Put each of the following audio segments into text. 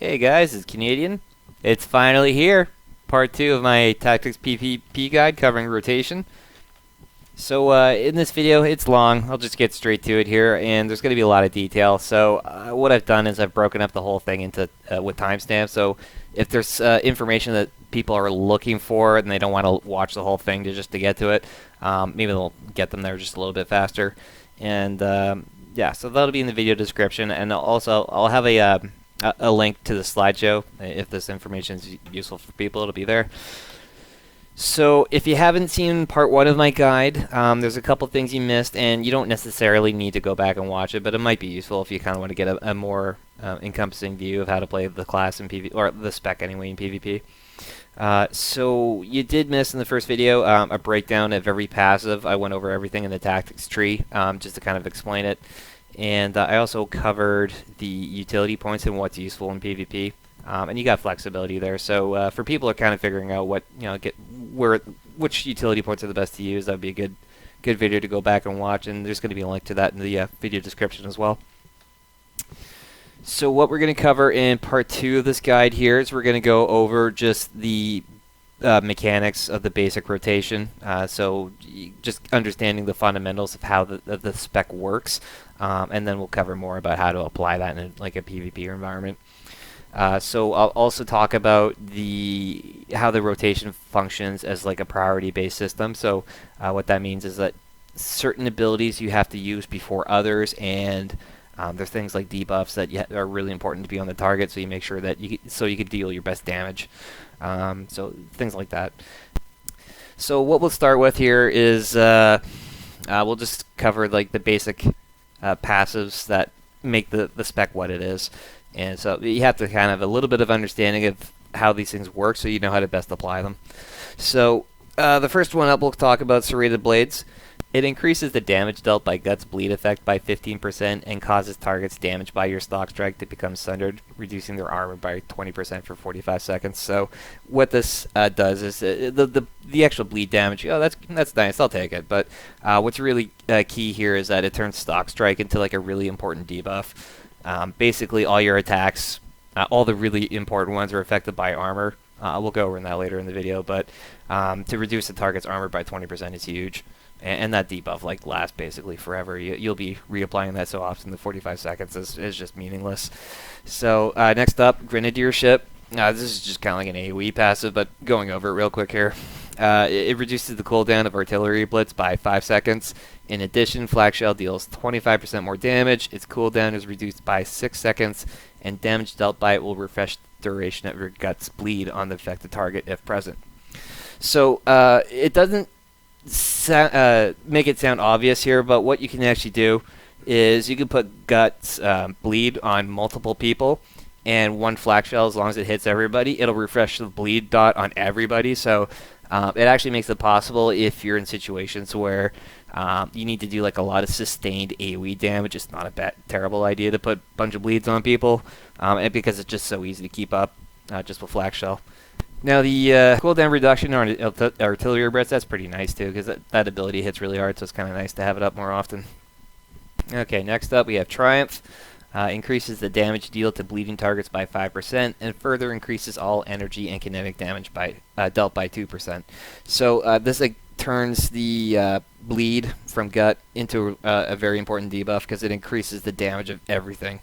Hey guys, it's Canadian. It's finally here. Part 2 of my Tactics PvP guide covering rotation. So in this video, it's long. I'll just get straight to it here, and there's going to be a lot of detail. So what I've done is I've broken up the whole thing into with timestamps. So if there's information that people are looking for and they don't want to watch the whole thing just to get to it, maybe they'll get them there just a little bit faster. And yeah, so that'll be in the video description, and also I'll have a link to the slideshow. If this information is useful for people, it'll be there. So if you haven't seen part 1 of my guide, there's a couple things you missed, and you don't necessarily need to go back and watch it, but it might be useful if you kind of want to get a more encompassing view of how to play the class in PvP, or the spec anyway in PvP. So you did miss in the first video a breakdown of every passive. I went over everything in the tactics tree just to kind of explain it. And I also covered the utility points and what's useful in PvP. And you got flexibility there. So for people who are kind of figuring out what, which utility points are the best to use, that'd be a good video to go back and watch. And there's going to be a link to that in the video description as well. So what we're going to cover in part 2 of this guide here is we're going to go over just the mechanics of the basic rotation. So just understanding the fundamentals of how the spec works. And then we'll cover more about how to apply that in like a PvP environment. So I'll also talk about how the rotation functions as like a priority-based system. So what that means is that certain abilities you have to use before others, and there's things like debuffs that are really important to be on the target, so you make sure that you can deal your best damage. So things like that. So what we'll start with here is we'll just cover like the basic passives that make the spec what it is. And so you have to kind of a little bit of understanding of how these things work so you know how to best apply them. So the first one up we'll talk about serrated blades. It increases the damage dealt by Gut's bleed effect by 15% and causes targets damaged by your stock strike to become sundered, reducing their armor by 20% for 45 seconds. So what this does is the actual bleed damage. Oh, that's nice. I'll take it. But what's really key here is that it turns stock strike into like a really important debuff. Basically, all your attacks, all the really important ones, are affected by armor. We'll go over that later in the video, but to reduce the target's armor by 20% is huge. And that debuff like lasts basically forever. You'll be reapplying that so often the 45 seconds is just meaningless. So next up, Grenadiership. This is just kind of like an AoE passive, but going over it real quick here. It reduces the cooldown of artillery blitz by 5 seconds. In addition, Flak Shell deals 25% more damage. Its cooldown is reduced by 6 seconds, and damage dealt by it will refresh the duration of your Gut's bleed on the affected target if present. So it doesn't make it sound obvious here, but what you can actually do is you can put Gut's bleed on multiple people, and one Flak Shell, as long as it hits everybody, it'll refresh the bleed dot on everybody. So it actually makes it possible if you're in situations where you need to do like a lot of sustained AoE damage. It's not a terrible idea to put a bunch of bleeds on people, and because it's just so easy to keep up just with Flak Shell. Now the cooldown reduction on artillery blitz, that's pretty nice too, because that ability hits really hard, so it's kind of nice to have it up more often. Okay, next up we have Triumph. Increases the damage dealt to bleeding targets by 5%, and further increases all energy and kinetic damage dealt by 2%. So this turns the bleed from Gut into a very important debuff because it increases the damage of everything.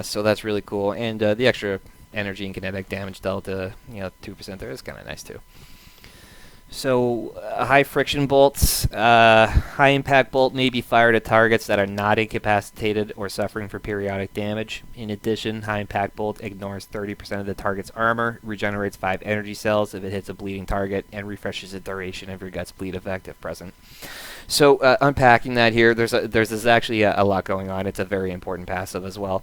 So that's really cool, and the extra energy and kinetic damage dealt to 2% there is kind of nice too. So high friction bolts, high impact bolt may be fired at targets that are not incapacitated or suffering for periodic damage. In addition, high impact bolt ignores 30% of the target's armor, regenerates 5 energy cells if it hits a bleeding target, and refreshes the duration of your Gut's bleed effect if present. So unpacking that here, there's actually a lot going on. It's a very important passive as well.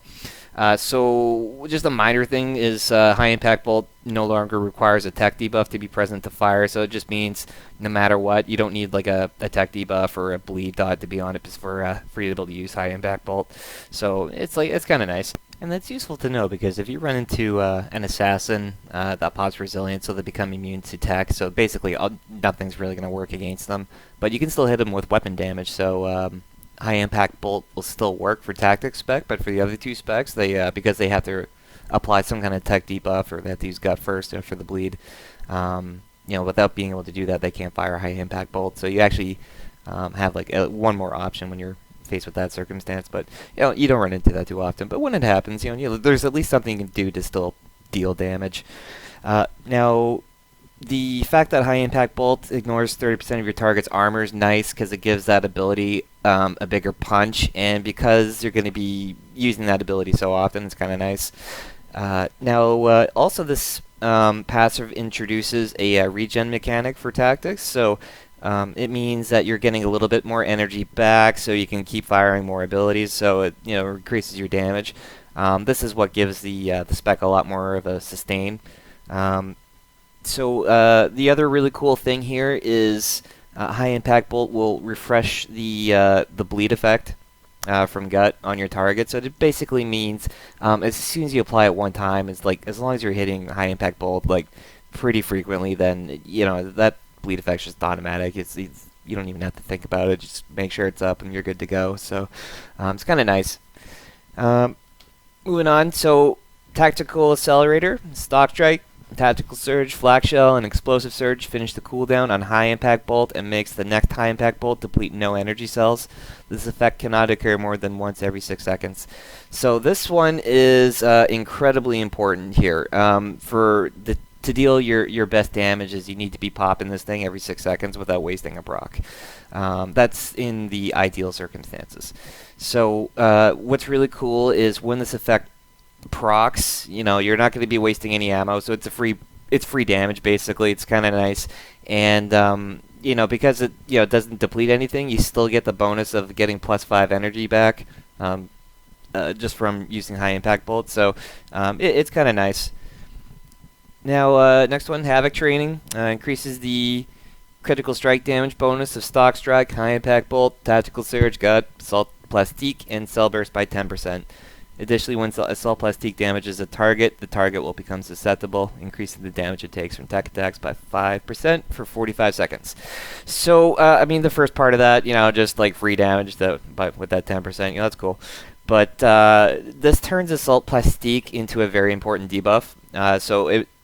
So just a minor thing is high impact bolt no longer requires a tech debuff to be present to fire, so it just means no matter what, you don't need like a tech debuff or a bleed dot to be on it for you to be able to use high impact bolt. So it's kind of nice. And that's useful to know because if you run into an assassin that pops resilient, so they become immune to tech, so basically nothing's really going to work against them, but you can still hit them with weapon damage. So high impact bolt will still work for tactics spec, but for the other two specs, they because they have to apply some kind of tech debuff, or they have to use gut first after the bleed. Without being able to do that, they can't fire a high impact bolt. So you actually have like one more option when you're faced with that circumstance. But you don't run into that too often. But when it happens, there's at least something you can do to still deal damage. Now, the fact that high impact bolt ignores 30% of your target's armor is nice because it gives that ability a bigger punch, and because you're going to be using that ability so often, it's kind of nice. Also this passive introduces a regen mechanic for tactics, so it means that you're getting a little bit more energy back, so you can keep firing more abilities, so it increases your damage. This is what gives the spec a lot more of a sustain. The other really cool thing here is high impact bolt will refresh the bleed effect from gut on your target. So it basically means as soon as you apply it one time, it's like as long as you're hitting high impact bolt like pretty frequently, then that bleed effect's just automatic. It's you don't even have to think about it. Just make sure it's up and you're good to go. So it's kind of nice. Moving on, so tactical accelerator, stock strike, tactical surge, flak shell, and explosive surge finish the cooldown on high impact bolt and makes the next high impact bolt deplete no energy cells. This effect cannot occur more than once every 6 seconds. So this one is incredibly important here. To deal your best damage is you need to be popping this thing every 6 seconds without wasting a proc. That's in the ideal circumstances. So what's really cool is when this effect procs, you're not going to be wasting any ammo, so it's free damage basically. It's kind of nice, and because it doesn't deplete anything, you still get the bonus of getting +5 energy back just from using high impact bolts. So it's kind of nice. Now next one, havoc training, increases the critical strike damage bonus of stock strike, high impact bolt, tactical surge, gut, assault plastique, and cell burst by 10%. Additionally, when assault plastique damages a target, the target will become susceptible, increasing the damage it takes from tech attacks by 5% for 45 seconds. So, the first part of that, just like free damage with that 10%, that's cool. But this turns assault plastique into a very important debuff.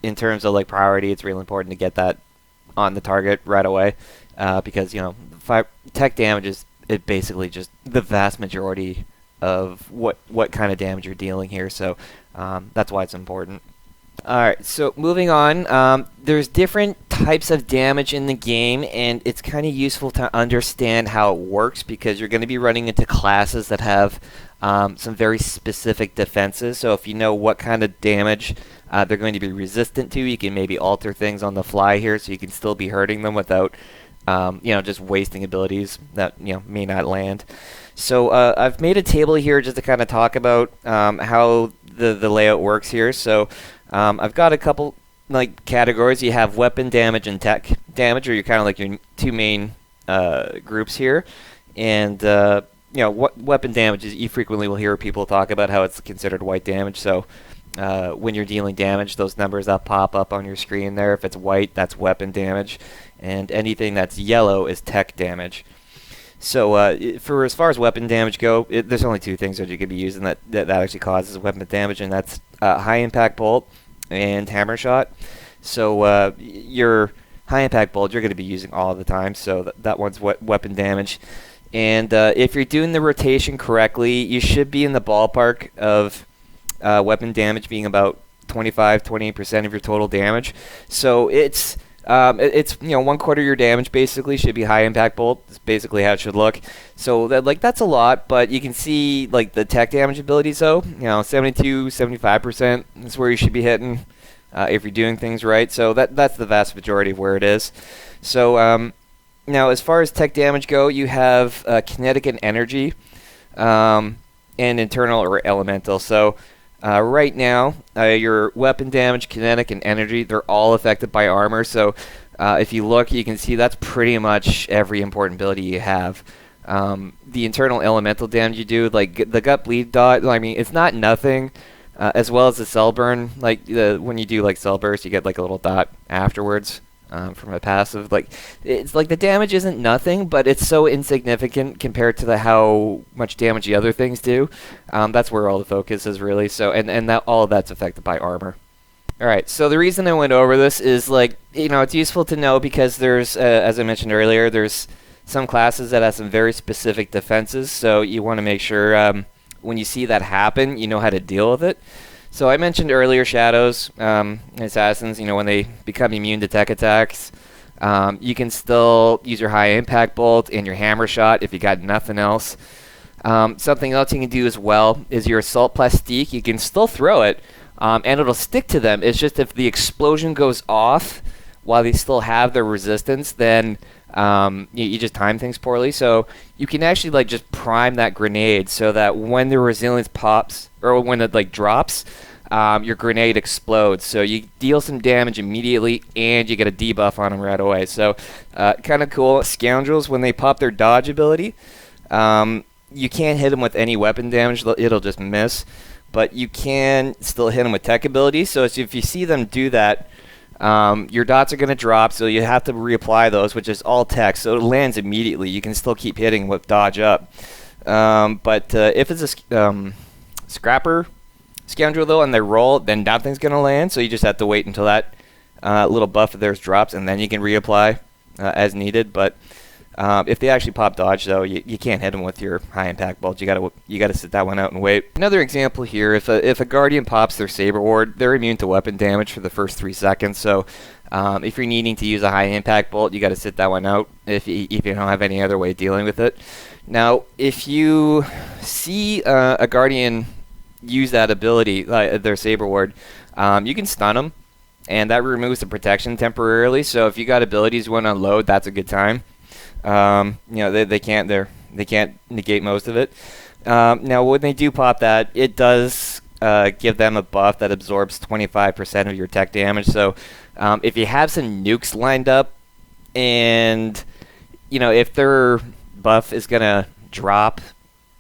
In terms of like priority, it's really important to get that on the target right away, because tech damage is basically just the vast majority of what kind of damage you're dealing here, so that's why it's important. Alright, so moving on, there's different types of damage in the game, and it's kind of useful to understand how it works because you're going to be running into classes that have some very specific defenses. So if you know what kind of damage they're going to be resistant to, you can maybe alter things on the fly here so you can still be hurting them without just wasting abilities that may not land. So I've made a table here just to kind of talk about how the layout works here. So I've got a couple like categories. You have weapon damage and tech damage, or you're kind of like your two main groups here. And what weapon damage is, you frequently will hear people talk about how it's considered white damage. So when you're dealing damage, those numbers that pop up on your screen there, if it's white, that's weapon damage, and anything that's yellow is tech damage. So for as far as weapon damage go, there's only two things that you could be using that actually causes weapon damage, and that's high impact bolt and hammer shot. So your high impact bolt you're going to be using all the time, so that one's weapon damage. And if you're doing the rotation correctly, you should be in the ballpark of weapon damage being about 28% of your total damage. So it's 1/4 your damage basically should be high impact bolt. That's basically how it should look. So that's a lot, but you can see like the tech damage abilities though. 72-75% is where you should be hitting if you're doing things right. So that's the vast majority of where it is. So now as far as tech damage go, you have kinetic and energy, and internal or elemental. So right now, your weapon damage, kinetic, and energy, they're all affected by armor. So if you look, you can see that's pretty much every important ability you have. The internal elemental damage you do, like the gut bleed dot, it's not nothing, as well as the cell burn. Like when you do like cell burst, you get like a little dot afterwards. from a passive. Like, it's like the damage isn't nothing, but it's so insignificant compared to how much damage the other things do. That's where all the focus is really. So, and that all of that's affected by armor. All right. So the reason I went over this is, like, it's useful to know because there's, as I mentioned earlier, there's some classes that have some very specific defenses. So you want to make sure when you see that happen, you know how to deal with it. So I mentioned earlier shadows, assassins, when they become immune to tech attacks, you can still use your high impact bolt and your hammer shot if you got nothing else. Something else you can do as well is your assault plastique. You can still throw it, and it'll stick to them. It's just if the explosion goes off while they still have their resistance, then you just time things poorly. So you can actually like just prime that grenade so that when the resilience pops or when it like drops, your grenade explodes. So you deal some damage immediately and you get a debuff on them right away. So kind of cool. Scoundrels, when they pop their dodge ability, you can't hit them with any weapon damage. It'll just miss. But you can still hit them with tech ability. So if you see them do that, your dots are going to drop, so you have to reapply those, which is all tech, so it lands immediately. You can still keep hitting with dodge up. But if it's a scrapper scoundrel, though, and they roll, then nothing's going to land, so you just have to wait until that little buff of theirs drops, and then you can reapply as needed. But if they actually pop dodge, though, you can't hit them with your high impact bolt. You gotta sit that one out and wait. Another example here: if a guardian pops their saber ward, they're immune to weapon damage for the first 3 seconds. So if you're needing to use a high impact bolt, you gotta sit that one out if you don't have any other way of dealing with it. Now, if you see a guardian use that ability, their saber ward, you can stun them, and that removes the protection temporarily. So if you got abilities you want to unload, that's a good time. They can't negate most of it. Now, when they do pop that, it does give them a buff that absorbs 25% of your tech damage. So if you have some nukes lined up, and if their buff is gonna drop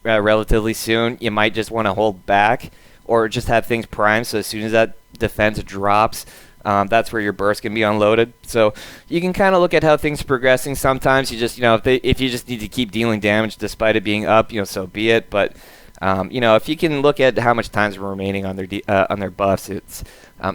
relatively soon, you might just want to hold back, or just have things primed. So as soon as that defense drops, that's where your burst can be unloaded. So you can kind of look at how things are progressing. Sometimes you just, if you just need to keep dealing damage despite it being up, so be it. But if you can look at how much time's remaining on their buffs, it's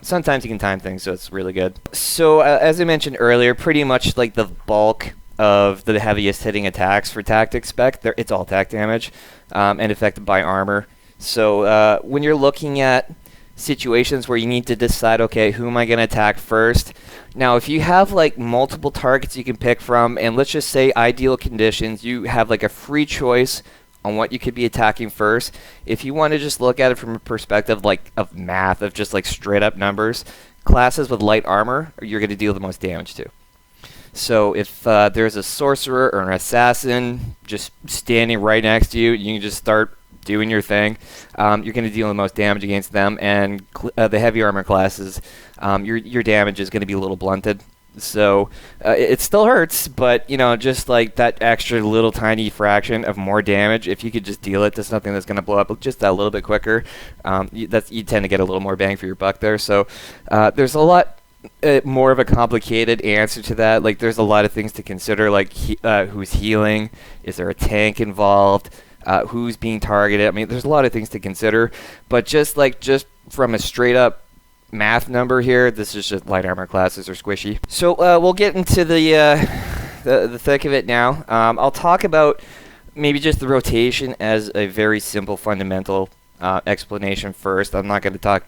sometimes you can time things, so it's really good. So as I mentioned earlier, pretty much like the bulk of the heaviest hitting attacks for tactics spec, it's all tech damage and affected by armor. So when you're looking at situations where you need to decide, okay, who am I going to attack first? Now, if you have like multiple targets you can pick from, and let's just say ideal conditions, you have like a free choice on what you could be attacking first. If you want to just look at it from a perspective like of math, of just like straight up numbers, classes with light armor, you're going to deal the most damage to. So if there's a sorcerer or an assassin just standing right next to you, you can just start doing your thing. You're going to deal the most damage against them, and the heavy armor classes, your damage is going to be a little blunted. So it still hurts, but just like that extra little tiny fraction of more damage, if you could just deal it to something that's going to blow up just that little bit quicker, you tend to get a little more bang for your buck there. So there's a lot more of a complicated answer to that. Like, there's a lot of things to consider, like who's healing, is there a tank involved, who's being targeted. I mean, there's a lot of things to consider, but just from a straight up math number here, this is just light armor classes are squishy. So we'll get into the thick of it now. I'll talk about maybe just the rotation as a very simple fundamental explanation first. I'm not going to talk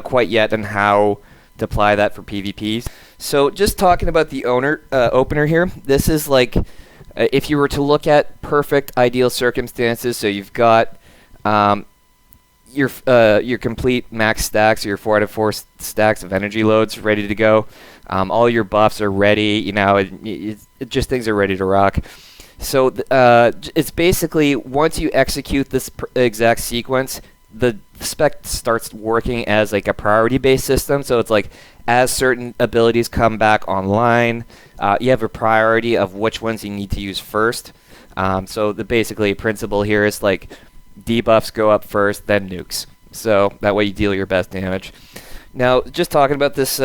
quite yet on how to apply that for PvPs. So just talking about the opener here, this is like if you were to look at perfect ideal circumstances, so you've got your complete max stacks, your 4 out of 4 stacks of energy loads ready to go. All your buffs are ready. Just things are ready to rock. So it's basically once you execute this exact sequence, the spec starts working as like a priority-based system. So it's like as certain abilities come back online, you have a priority of which ones you need to use first. So the basically principle here is like debuffs go up first, then nukes. So that way you deal your best damage. Now, just talking about this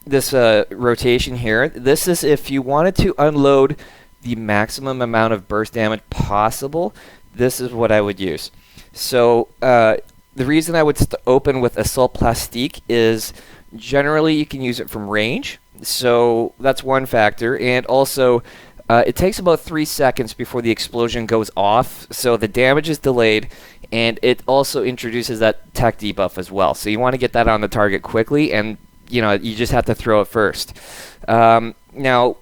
rotation here. This is if you wanted to unload the maximum amount of burst damage possible. This is what I would use. So the reason I would open with Assault Plastique is generally you can use it from range. So that's one factor, and also it takes about 3 seconds before the explosion goes off, so the damage is delayed, and it also introduces that tech debuff as well. So you want to get that on the target quickly, and you just have to throw it first. Now,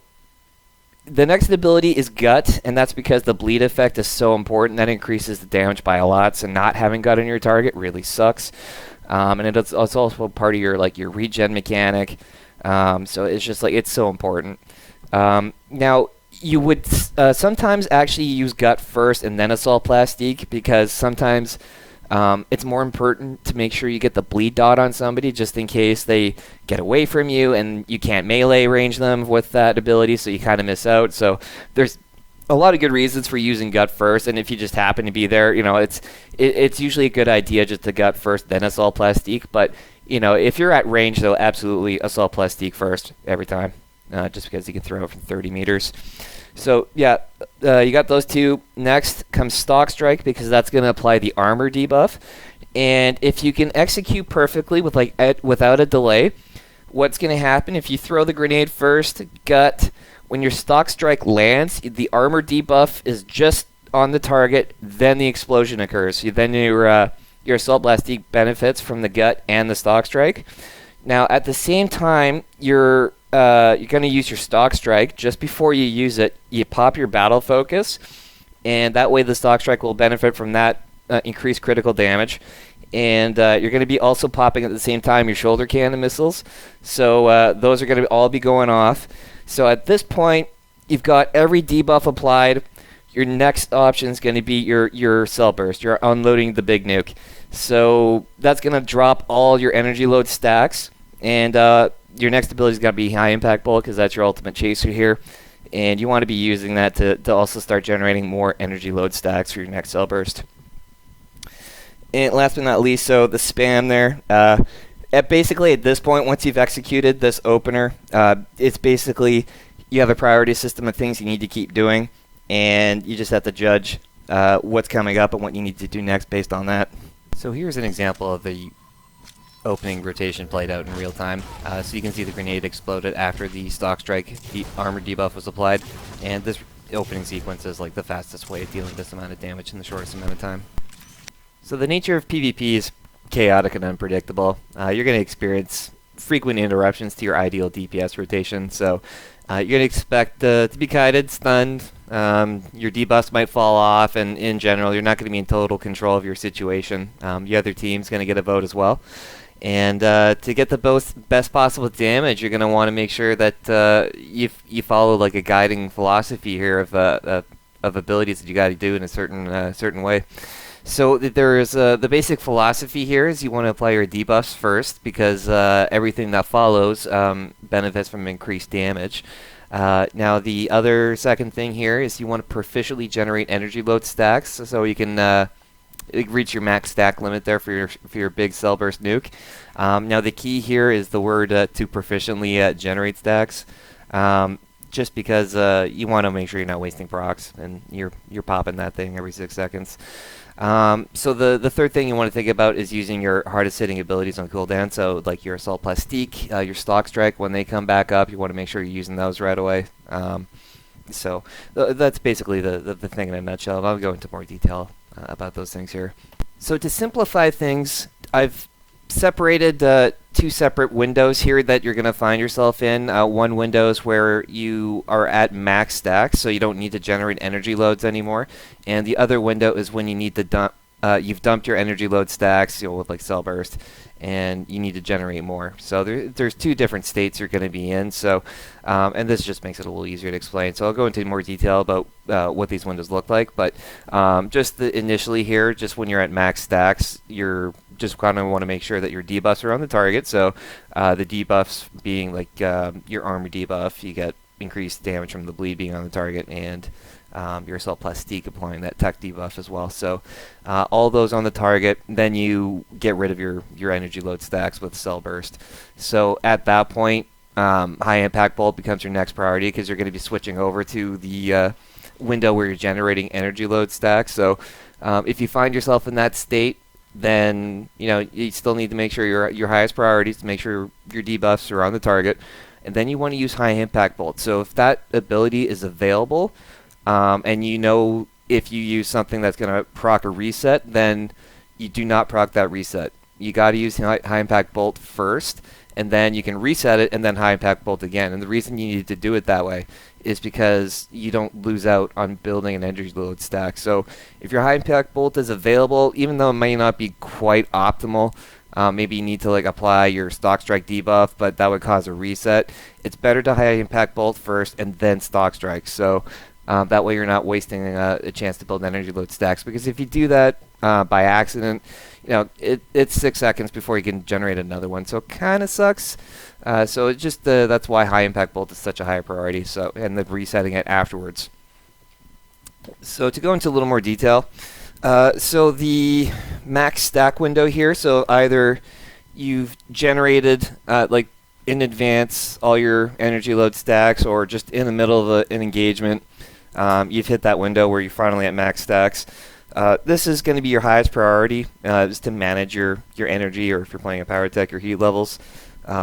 the next ability is Gut, and that's because the bleed effect is so important. That increases the damage by a lot, so not having Gut on your target really sucks. And it's also part of your regen mechanic. So it's just it's so important. Now, you would sometimes actually use Gut first and then Assault Plastique, because sometimes it's more important to make sure you get the bleed dot on somebody just in case they get away from you and you can't melee range them with that ability, so you kind of miss out. So there's a lot of good reasons for using Gut first, and if you just happen to be there, it's usually a good idea just to Gut first, then Assault Plastique. But if you're at range, though, absolutely Assault Plastique first every time, just because you can throw it from 30 meters. So yeah, you got those two. Next comes Stock Strike, because that's going to apply the armor debuff. And if you can execute perfectly with without a delay, what's going to happen if you throw the grenade first, Gut, when your Stock Strike lands, the armor debuff is just on the target, then the explosion occurs. Then your Assault Plastique benefits from the Gut and the Stock Strike. Now, at the same time, you're going to use your Stock Strike. Just before you use it, you pop your Battle Focus, and that way the Stock Strike will benefit from that increased critical damage. And you're going to be also popping at the same time your shoulder cannon missiles. So those are going to all be going off. So at this point, you've got every debuff applied. Your next option is going to be your Cell Burst. You're unloading the big nuke. So that's going to drop all your energy load stacks. And your next ability is going to be High Impact Bolt, because that's your ultimate chaser here. And you want to be using that to also start generating more energy load stacks for your next Cell Burst. And last but not least, so the spam there. Basically, at this point, once you've executed this opener, it's basically you have a priority system of things you need to keep doing, and you just have to judge what's coming up and what you need to do next based on that. So here's an example of the opening rotation played out in real time. So you can see the grenade exploded after the Stock Strike armor debuff was applied, and this opening sequence is the fastest way of dealing this amount of damage in the shortest amount of time. So the nature of PvP is chaotic and unpredictable. You're going to experience frequent interruptions to your ideal DPS rotation, so you're going to expect to be kited, stunned, your debuffs might fall off, and in general you're not going to be in total control of your situation. The other team's going to get a vote as well. And to get the best possible damage, you're going to want to make sure that you follow a guiding philosophy here of abilities that you got to do in a certain way. So there is the basic philosophy here is you want to apply your debuffs first, because everything that follows benefits from increased damage. Now the other second thing here is you want to proficiently generate energy load stacks, so you can reach your max stack limit there for your big Cell Burst nuke. Now the key here is the word to proficiently generate stacks. Just because you want to make sure you're not wasting procs and you're popping that thing every 6 seconds. So the third thing you want to think about is using your hardest hitting abilities on cooldown. So your Assault Plastique, your Stock Strike, when they come back up, you want to make sure you're using those right away. So that's basically the thing in a nutshell. And I'll go into more detail about those things here. So to simplify things, I've separated two separate windows here that you're going to find yourself in. One window is where you are at max stacks, so you don't need to generate energy loads anymore. And the other window is when you need to dump. You've dumped your energy load stacks, with Cell Burst, and you need to generate more. So there's two different states you're going to be in. So, and this just makes it a little easier to explain. So I'll go into more detail about what these windows look like. But just initially here, just when you're at max stacks, you're just kind of want to make sure that your debuffs are on the target. So the debuffs being your armor debuff, you get increased damage from the bleed being on the target, and your Assault Plastique applying that tech debuff as well. So all those on the target, then you get rid of your energy load stacks with Cell Burst. So at that point, high impact bolt becomes your next priority because you're going to be switching over to the window where you're generating energy load stacks. So if you find yourself in that state, then you still need to make sure your highest priorities to make sure your debuffs are on the target, and then you want to use high impact bolt. So if that ability is available, and if you use something that's going to proc a reset, then you do not proc that reset. You got to use high impact bolt first, and then you can reset it and then high impact bolt again. And the reason you need to do it that way is because you don't lose out on building an energy load stack. So if your high impact bolt is available, even though it may not be quite optimal, maybe you need to apply your stock strike debuff, but that would cause a reset. It's better to high impact bolt first and then stock strike. So that way you're not wasting a chance to build energy load stacks, because if you do that by accident, it's 6 seconds before you can generate another one. So it kind of sucks. So it just that's why high impact bolt is such a high priority. So, and then resetting it afterwards. So to go into a little more detail, so the max stack window here. So either you've generated in advance all your energy load stacks, or just in the middle of an engagement, you've hit that window where you're finally at max stacks. This is going to be your highest priority, is to manage your energy, or if you're playing a power tech, your heat levels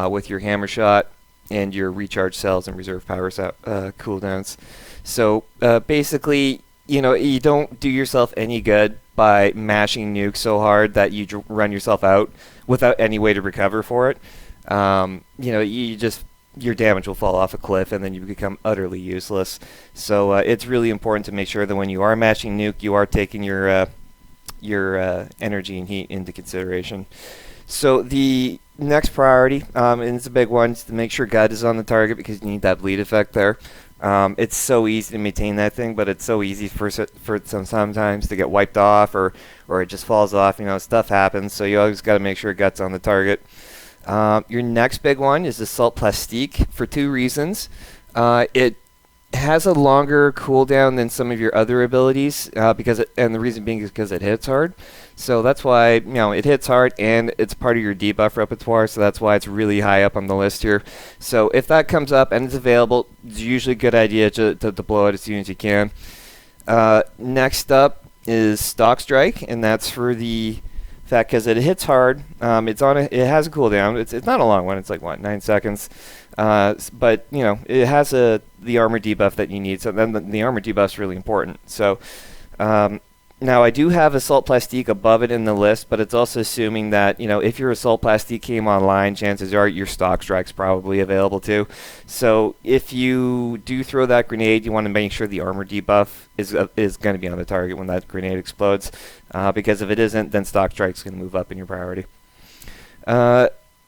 with your hammer shot and your recharge cells and reserve power cooldowns. So basically, you don't do yourself any good by mashing nuke so hard that you run yourself out without any way to recover for it. Your damage will fall off a cliff, and then you become utterly useless. So it's really important to make sure that when you are mashing nuke, you are taking your energy and heat into consideration. So the next priority, and it's a big one, is to make sure gut is on the target, because you need that bleed effect there. It's so easy to maintain that thing, but it's so easy for sometimes to get wiped off, or it just falls off. Stuff happens, so you always got to make sure gut's on the target. Your next big one is Assault Plastique, for two reasons. It has a longer cooldown than some of your other abilities, and the reason being is because it hits hard. So that's why it hits hard, and it's part of your debuff repertoire. So that's why it's really high up on the list here. So if that comes up and it's available, it's usually a good idea to blow it as soon as you can. Next up is Stock Strike, and that's for the fact because it hits hard. It has a cooldown. It's not a long one. It's 9 seconds. But it has the armor debuff that you need. So then the armor debuff is really important. So now I do have Assault Plastique above it in the list, but it's also assuming that if your Assault Plastique came online, chances are your Stock Strike's probably available too. So if you do throw that grenade, you want to make sure the armor debuff is going to be on the target when that grenade explodes, because if it isn't, then Stock Strike's going to move up in your priority.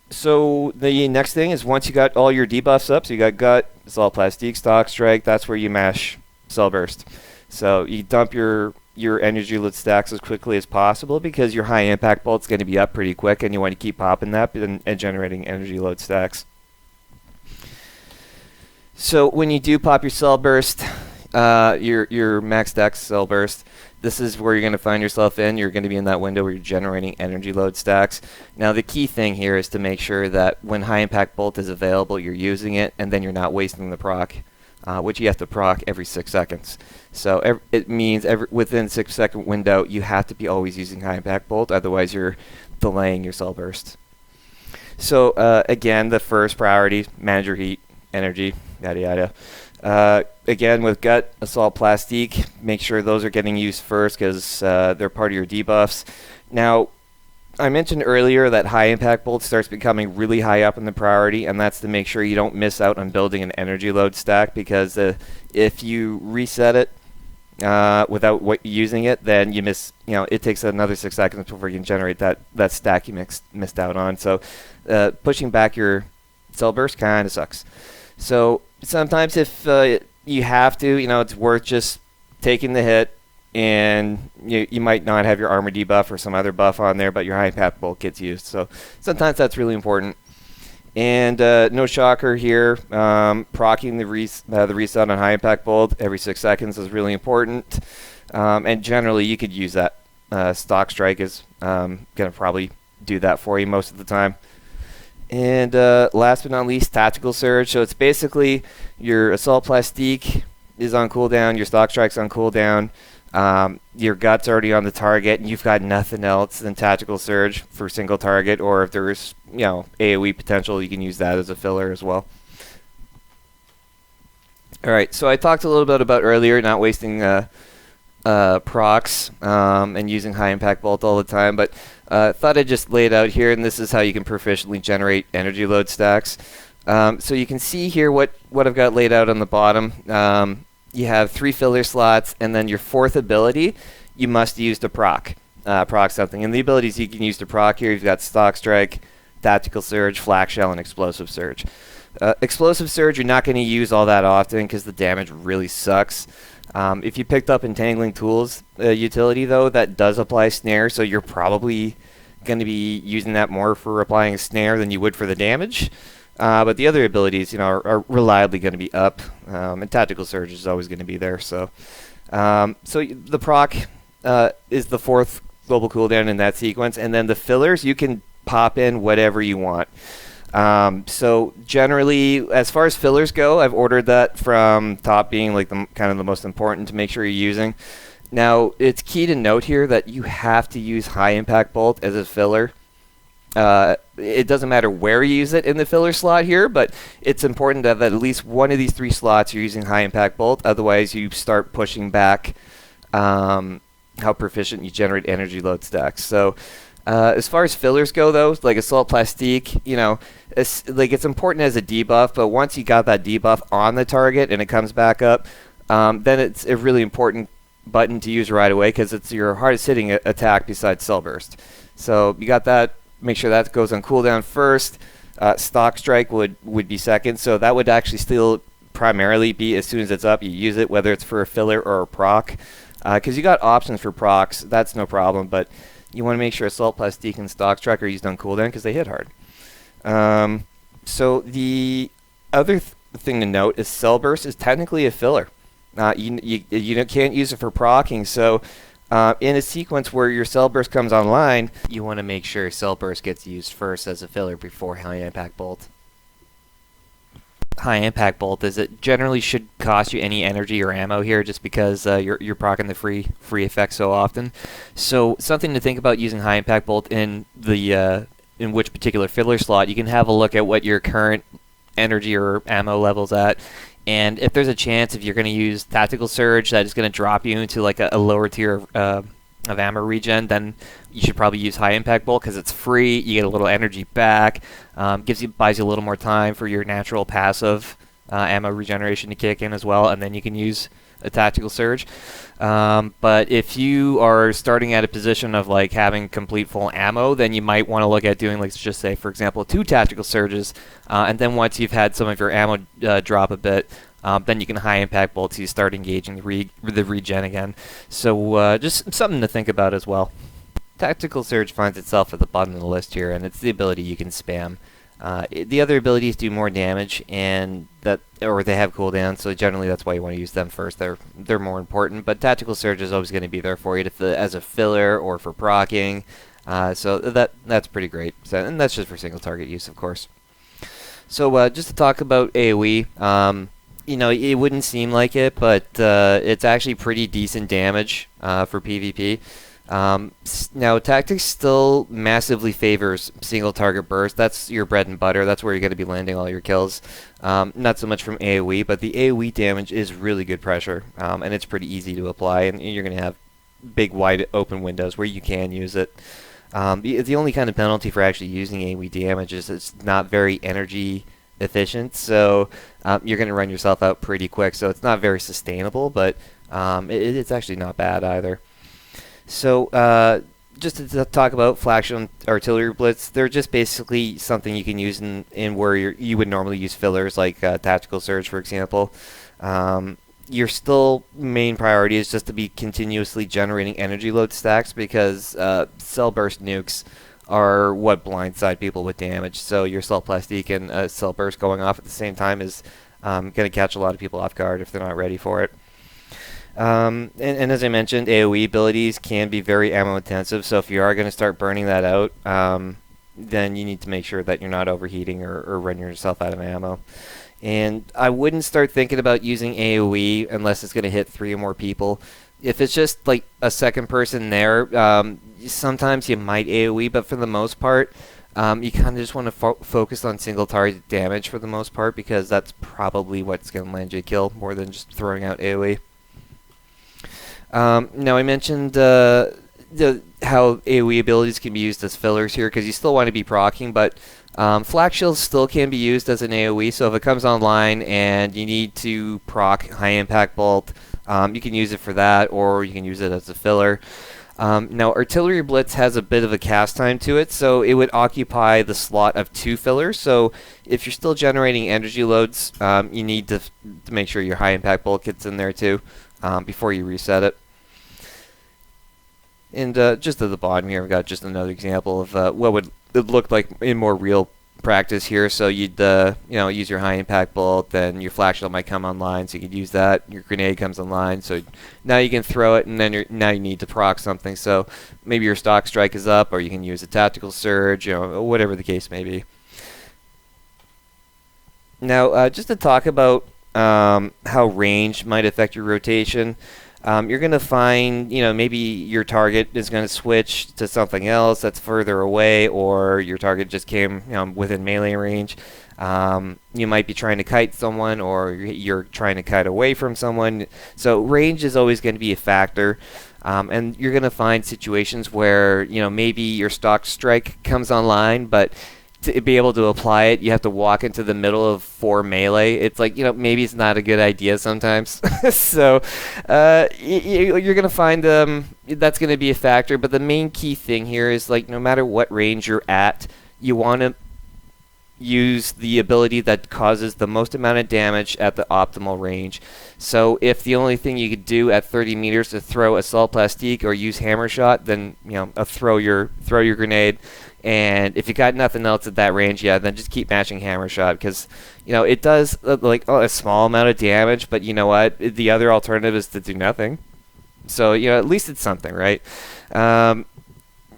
So the next thing is, once you got all your debuffs up, so you got Gut, Assault Plastique, Stock Strike, that's where you mash Cell Burst. So you dump your energy load stacks as quickly as possible, because your high impact bolt's going to be up pretty quick, and you want to keep popping that and generating energy load stacks. So when you do pop your Cell Burst, your max stack Cell Burst, this is where you're going to find yourself in. You're going to be in that window where you're generating energy load stacks. Now the key thing here is to make sure that when high impact bolt is available, you're using it, and then you're not wasting the proc, which you have to proc every 6 seconds. So it means within 6 second window, you have to be always using high impact bolt, otherwise you're delaying your Cell Burst. So again, the first priority, manage your heat, energy, yada yada. Again, with Gut, Assault Plastique, make sure those are getting used first, because they're part of your debuffs. Now, I mentioned earlier that high impact bolt starts becoming really high up in the priority, and that's to make sure you don't miss out on building an energy load stack, because if you reset it without using it, then you miss. It takes another 6 seconds before you can generate that stack you missed out on. So pushing back your Cell Burst kind of sucks. So sometimes if you have to, it's worth just taking the hit, and you might not have your armor debuff or some other buff on there, but your high impact bolt gets used. So sometimes that's really important. And no shocker here, proccing the reset on high impact bolt every 6 seconds is really important. And generally, you could use that. Stock Strike is going to probably do that for you most of the time. And last but not least, Tactical Surge. So it's basically your Assault Plastique is on cooldown, your Stock Strike's on cooldown, your Gut's already on the target, and you've got nothing else than Tactical Surge for single target, or if there's, AoE potential, you can use that as a filler as well. Alright, so I talked a little bit about earlier not wasting procs and using high impact bolt all the time, but thought I'd just lay it out here, and this is how you can proficiently generate energy load stacks. So you can see here what I've got laid out on the bottom. You have 3 filler slots, and then your 4th ability you must use to proc something. And the abilities you can use to proc here, you've got Stock Strike, Tactical Surge, Flak Shell, and Explosive Surge. Explosive Surge you're not going to use all that often because the damage really sucks. If you picked up Entangling Tools utility, though, that does apply Snare, so you're probably going to be using that more for applying a Snare than you would for the damage. But the other abilities, are reliably going to be up, and Tactical Surge is always going to be there. So the proc is the 4th global cooldown in that sequence, and then the fillers you can pop in whatever you want. So generally, as far as fillers go, I've ordered that from top being like kind of the most important to make sure you're using. Now, it's key to note here that you have to use high impact bolt as a filler. It doesn't matter where you use it in the filler slot here, but it's important to have at least one of these 3 slots you're using high impact bolt. Otherwise, you start pushing back how proficient you generate energy load stacks. So as far as fillers go, though, like Assault Plastique, it's important as a debuff, but once you got that debuff on the target and it comes back up, then it's a really important button to use right away because it's your hardest hitting attack besides Cell Burst. So you got that. Make sure that goes on cooldown first. Stock Strike would be second, so that would actually still primarily be as soon as it's up, you use it, whether it's for a filler or a proc. Because you got options for procs, that's no problem, but you want to make sure Assault Plastique and Stock Strike are used on cooldown because they hit hard. So the other thing to note is Cell Burst is technically a filler. You can't use it for proccing, so in a sequence where your Cell Burst comes online, you want to make sure Cell Burst gets used first as a filler before High Impact Bolt. High Impact Bolt is it generally should cost you any energy or ammo here just because you're proccing the free effects so often. So something to think about using High Impact Bolt in the in which particular filler slot. You can have a look at what your current energy or ammo level's at. And if there's a chance, if you're going to use Tactical Surge, that is going to drop you into like a lower tier of ammo regen, then you should probably use High Impact Bolt because it's free. You get a little energy back, buys you a little more time for your natural passive ammo regeneration to kick in as well, and then you can use a Tactical Surge. But if you are starting at a position of like having complete full ammo, then you might want to look at doing, let's just say, for example, 2 Tactical Surges, and then once you've had some of your ammo drop a bit, then you can High Impact Bolt to start engaging the regen again. So just something to think about as well. Tactical Surge finds itself at the bottom of the list here, and it's the ability you can spam. The other abilities do more damage, and they have cooldown, so generally that's why you want to use them first. They're more important, but Tactical Surge is always going to be there for you as a filler or for proccing. So that's pretty great. So, and that's just for single target use, of course. So just to talk about AoE, it wouldn't seem like it, but it's actually pretty decent damage for PvP. Now, Tactics still massively favors single target burst. That's your bread and butter. That's where you're going to be landing all your kills. Not so much from AoE, but the AoE damage is really good pressure, and it's pretty easy to apply, and you're going to have big, wide open windows where you can use it. The only kind of penalty for actually using AoE damage is it's not very energy efficient, so you're going to run yourself out pretty quick, so it's not very sustainable, but it's actually not bad either. So just to talk about Flak Shell and Artillery Blitz, they're just basically something you can use in where you would normally use fillers, like Tactical Surge, for example. Your still main priority is just to be continuously generating energy load stacks because Cell Burst nukes are what blindside people with damage. So your Assault Plastique and Cell Burst going off at the same time is going to catch a lot of people off guard if they're not ready for it. And as I mentioned, AoE abilities can be very ammo intensive, so if you are going to start burning that out, then you need to make sure that you're not overheating or running yourself out of ammo. And I wouldn't start thinking about using AoE unless it's going to hit 3 or more people. If it's just like a second person there, sometimes you might AoE, but for the most part, you kind of just want to focus on single target damage for the most part, because that's probably what's going to land you a kill more than just throwing out AoE. Now I mentioned how AoE abilities can be used as fillers here, because you still want to be proccing, but flak shields still can be used as an AoE, so if it comes online and you need to proc high impact bolt, you can use it for that, or you can use it as a filler. Now artillery blitz has a bit of a cast time to it, so it would occupy the slot of 2 fillers. So if you're still generating energy loads, you need to make sure your high impact bolt gets in there too before you reset it. And just at the bottom here, I've got just another example of what would it look like in more real practice here. So you'd use your high impact bolt, then your flak shield might come online, so you could use that. Your grenade comes online, so now you can throw it, and then now you need to proc something. So maybe your stock strike is up, or you can use a tactical surge, whatever the case may be. Now, just to talk about how range might affect your rotation. You're going to find, maybe your target is going to switch to something else that's further away, or your target just came within melee range. You might be trying to kite someone, or you're trying to kite away from someone. So range is always going to be a factor. And you're going to find situations where, maybe your stock strike comes online, but to be able to apply it, you have to walk into the middle of 4 melee. It's like, maybe it's not a good idea sometimes. So you're going to find that's going to be a factor. But the main key thing here is, like, no matter what range you're at, you want to use the ability that causes the most amount of damage at the optimal range. So if the only thing you could do at 30 meters is throw assault plastique or use hammer shot, then throw your grenade. And if you got nothing else at that range, then just keep matching hammer shot, because it does a small amount of damage, but you know what? The other alternative is to do nothing. So at least it's something, right?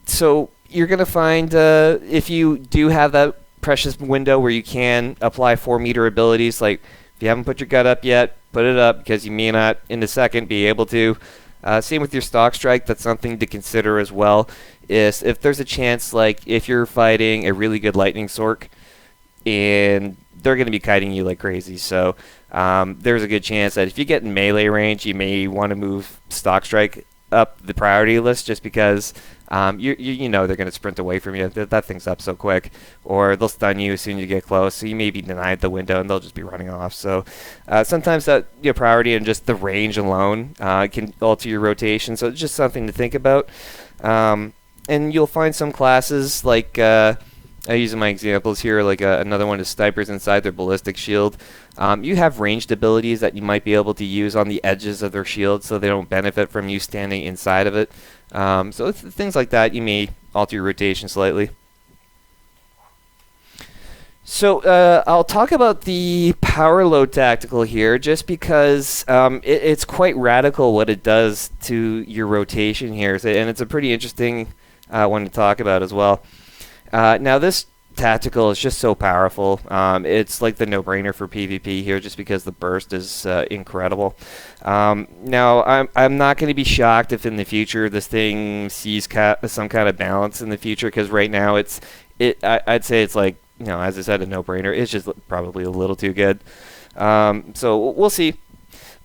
So you're gonna find if you do have that precious window where you can apply 4-meter abilities, like if you haven't put your gut up yet, put it up, because you may not in a second be able to. Same with your stock strike. That's something to consider as well. Is if there's a chance, like if you're fighting a really good lightning sork, and they're going to be kiting you like crazy. So there's a good chance that if you get in melee range, you may want to move stock strike up the priority list, just because you know they're going to sprint away from you. That thing's up so quick, or they'll stun you as soon as you get close. So you may be denied the window, and they'll just be running off. So sometimes that priority and just the range alone can alter your rotation. So it's just something to think about. And you'll find some classes, like I use in my examples here, like another one is snipers inside their ballistic shield. You have ranged abilities that you might be able to use on the edges of their shield, so they don't benefit from you standing inside of it. So things like that, you may alter your rotation slightly. So I'll talk about the powerlode tactical here, just because it's quite radical what it does to your rotation here, and it's a pretty interesting one to talk about as well. Now this tactical is just so powerful. It's like the no-brainer for PvP here, just because the burst is incredible. Now I'm not going to be shocked if in the future this thing sees some kind of balance in the future, because right now I'd say it's like, as I said, a no-brainer. It's just probably a little too good. So we'll see.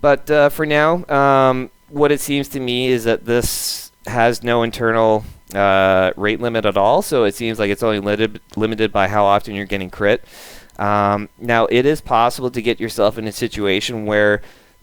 But for now, what it seems to me is that this has no internal rate limit at all, so it seems like it's only limited by how often you're getting crit. Now it is possible to get yourself in a situation where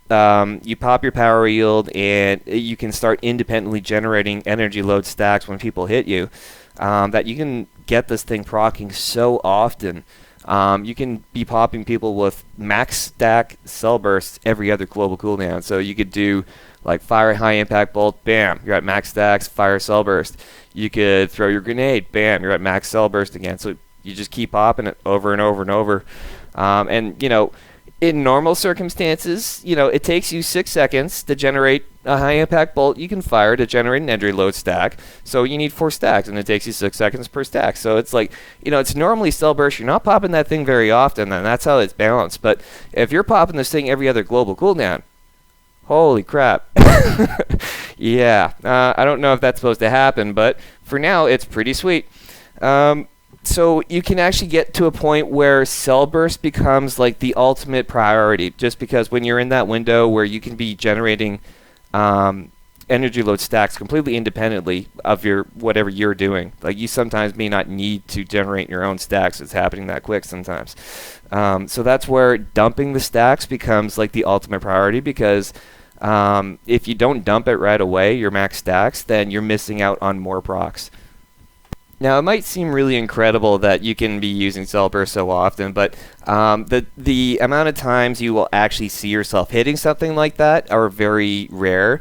you pop your power yield and you can start independently generating energy load stacks when people hit you, that you can get this thing proccing so often. You can be popping people with max stack cell bursts every other global cooldown. So you could do like fire high impact bolt, bam, you're at max stacks, fire cell burst. You could throw your grenade, bam, you're at max cell burst again. So you just keep popping it over and over and over. And In normal circumstances, you know, it takes you 6 seconds to generate a high impact bolt you can fire to generate an entry load stack. So you need 4 stacks, and it takes you 6 seconds per stack. So it's like, you know, it's normally cell burst. You're not popping that thing very often, and that's how it's balanced. But if you're popping this thing every other global cooldown, holy crap. Yeah, I don't know if that's supposed to happen, but for now, it's pretty sweet. So you can actually get to a point where cell burst becomes like the ultimate priority, just because when you're in that window where you can be generating energy load stacks completely independently of your whatever you're doing. Like, you sometimes may not need to generate your own stacks. It's happening that quick sometimes. So that's where dumping the stacks becomes like the ultimate priority, because if you don't dump it right away, your max stacks, then you're missing out on more procs. Now, it might seem really incredible that you can be using cell burst so often, but the amount of times you will actually see yourself hitting something like that are very rare.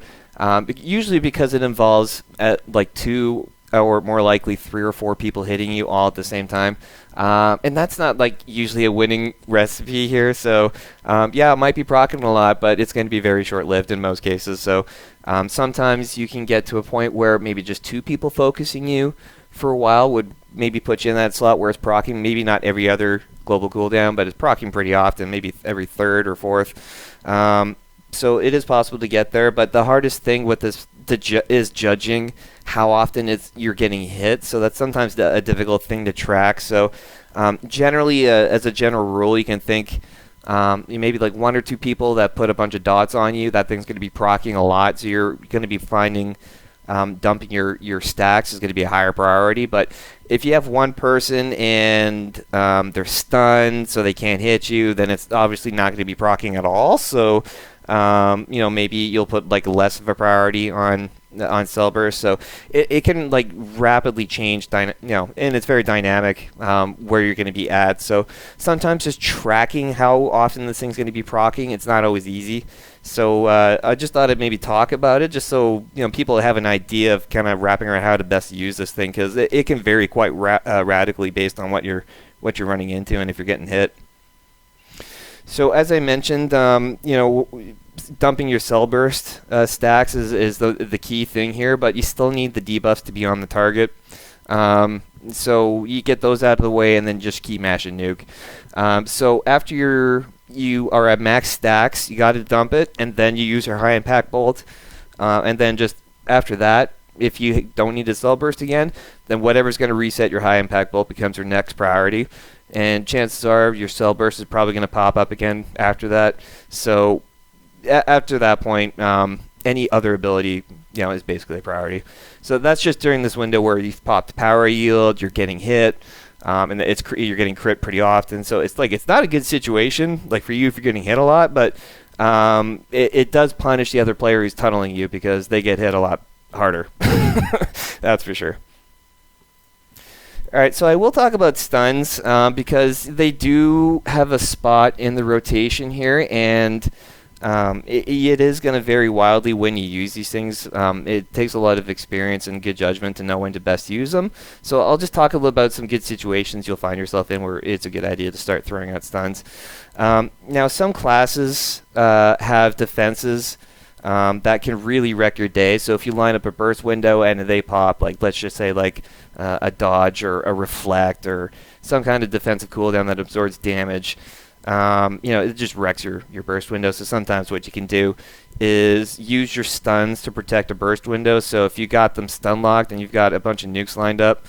Usually because it involves like 2 or more likely 3 or 4 people hitting you all at the same time. And that's not like usually a winning recipe here. So yeah, it might be proccing a lot, but it's going to be very short-lived in most cases. So sometimes you can get to a point where maybe just 2 people focusing you for a while would maybe put you in that slot where it's proccing, maybe not every other global cooldown, but it's proccing pretty often, maybe every 3rd or 4th. So it is possible to get there, but the hardest thing with this is judging how often you're getting hit. So that's sometimes a difficult thing to track. So generally, as a general rule, you can think maybe like 1 or 2 people that put a bunch of dots on you, that thing's going to be proccing a lot. So you're going to be finding dumping your stacks is going to be a higher priority. But if you have 1 person and they're stunned, so they can't hit you, then it's obviously not going to be proccing at all. So you know, maybe you'll put like less of a priority on cell burst. So it can like rapidly change, you know, and it's very dynamic where you're going to be at. So sometimes just tracking how often this thing's going to be proccing, it's not always easy. So I just thought I'd maybe talk about it, just so, you know, people have an idea of kind of wrapping around how to best use this thing, because it can vary quite radically based on what you're running into and if you're getting hit. So as I mentioned, you know, dumping your cell burst stacks is the key thing here, but you still need the debuffs to be on the target. So you get those out of the way and then just keep mashing nuke. So after you are at max stacks, you got to dump it, and then you use your high impact bolt, and then just after that, if you don't need to cell burst again, then whatever's going to reset your high impact bolt becomes your next priority. And chances are your cell burst is probably going to pop up again after that. So after that point, any other ability, you know, is basically a priority. So that's just during this window where you've popped power yield, you're getting hit, and you're getting crit pretty often. So it's like, it's not a good situation like for you if you're getting hit a lot, but it does punish the other player who's tunneling you, because they get hit a lot harder. That's for sure. Alright, so I will talk about stuns because they do have a spot in the rotation here, and it is going to vary wildly when you use these things. It takes a lot of experience and good judgment to know when to best use them. So I'll just talk a little about some good situations you'll find yourself in where it's a good idea to start throwing out stuns. Now, some classes have defenses that can really wreck your day. So if you line up a burst window and they pop, like let's just say like a dodge or a reflect or some kind of defensive cooldown that absorbs damage, you know, it just wrecks your burst window. So sometimes what you can do is use your stuns to protect a burst window. So if you got them stun locked and you've got a bunch of nukes lined up,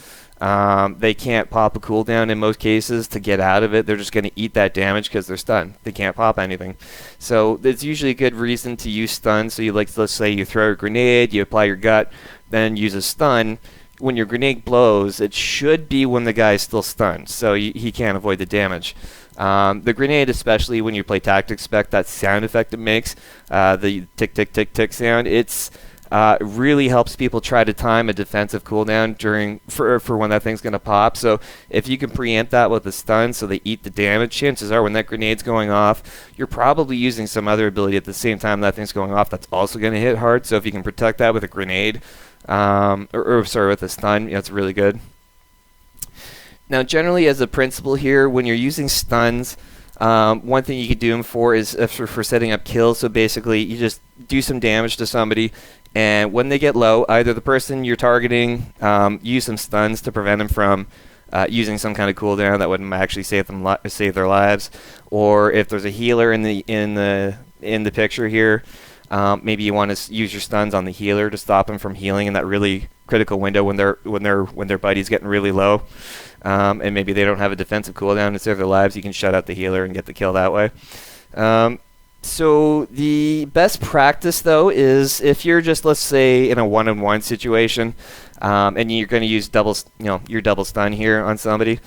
they can't pop a cooldown in most cases to get out of it. They're just going to eat that damage because they're stunned. They can't pop anything. So it's usually a good reason to use stun. So you let's say you throw a grenade, you apply your gut, then use a stun. When your grenade blows, it should be when the guy is still stunned, so he can't avoid the damage. The grenade, especially when you play Tactics Spec, that sound effect it makes, the tick, tick, tick, tick sound, it's really helps people try to time a defensive cooldown for when that thing's going to pop. So if you can preempt that with a stun so they eat the damage, chances are when that grenade's going off, you're probably using some other ability at the same time that thing's going off that's also going to hit hard. So if you can protect that with a grenade, with a stun, you know, it's really good. Now, generally as a principle here, when you're using stuns, One thing you could do them for is for setting up kills. So basically, you just do some damage to somebody, and when they get low, either the person you're targeting use some stuns to prevent them from using some kind of cooldown that would actually save their lives, or if there's a healer in the picture here, maybe you want to use your stuns on the healer to stop them from healing in that really critical window when their buddy's getting really low, and maybe they don't have a defensive cooldown to save their lives. You can shut out the healer and get the kill that way. So the best practice though is if you're just, let's say, in a one-on-one situation, and you're going to use your double stun here on somebody,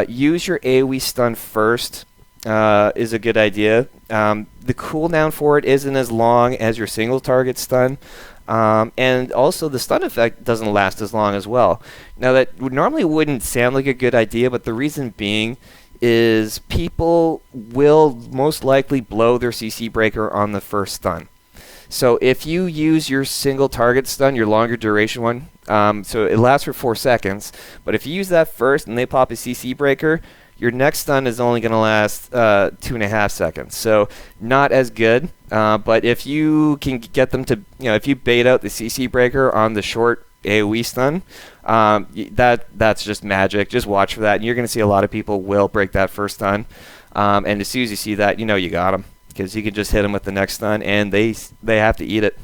use your AoE stun first. Is a good idea. The cooldown for it isn't as long as your single target stun, and also the stun effect doesn't last as long as well. Now that normally wouldn't sound like a good idea, but the reason being is people will most likely blow their CC breaker on the first stun. So if you use your single target stun, your longer duration one, so it lasts for 4 seconds, but if you use that first and they pop a CC breaker, your next stun is only going to last 2.5 seconds. So not as good, but if you can get them to, if you bait out the CC breaker on the short AoE stun, that's just magic. Just watch for that, and you're going to see a lot of people will break that first stun. And as soon as you see that, you got them, because you can just hit them with the next stun, and they have to eat it.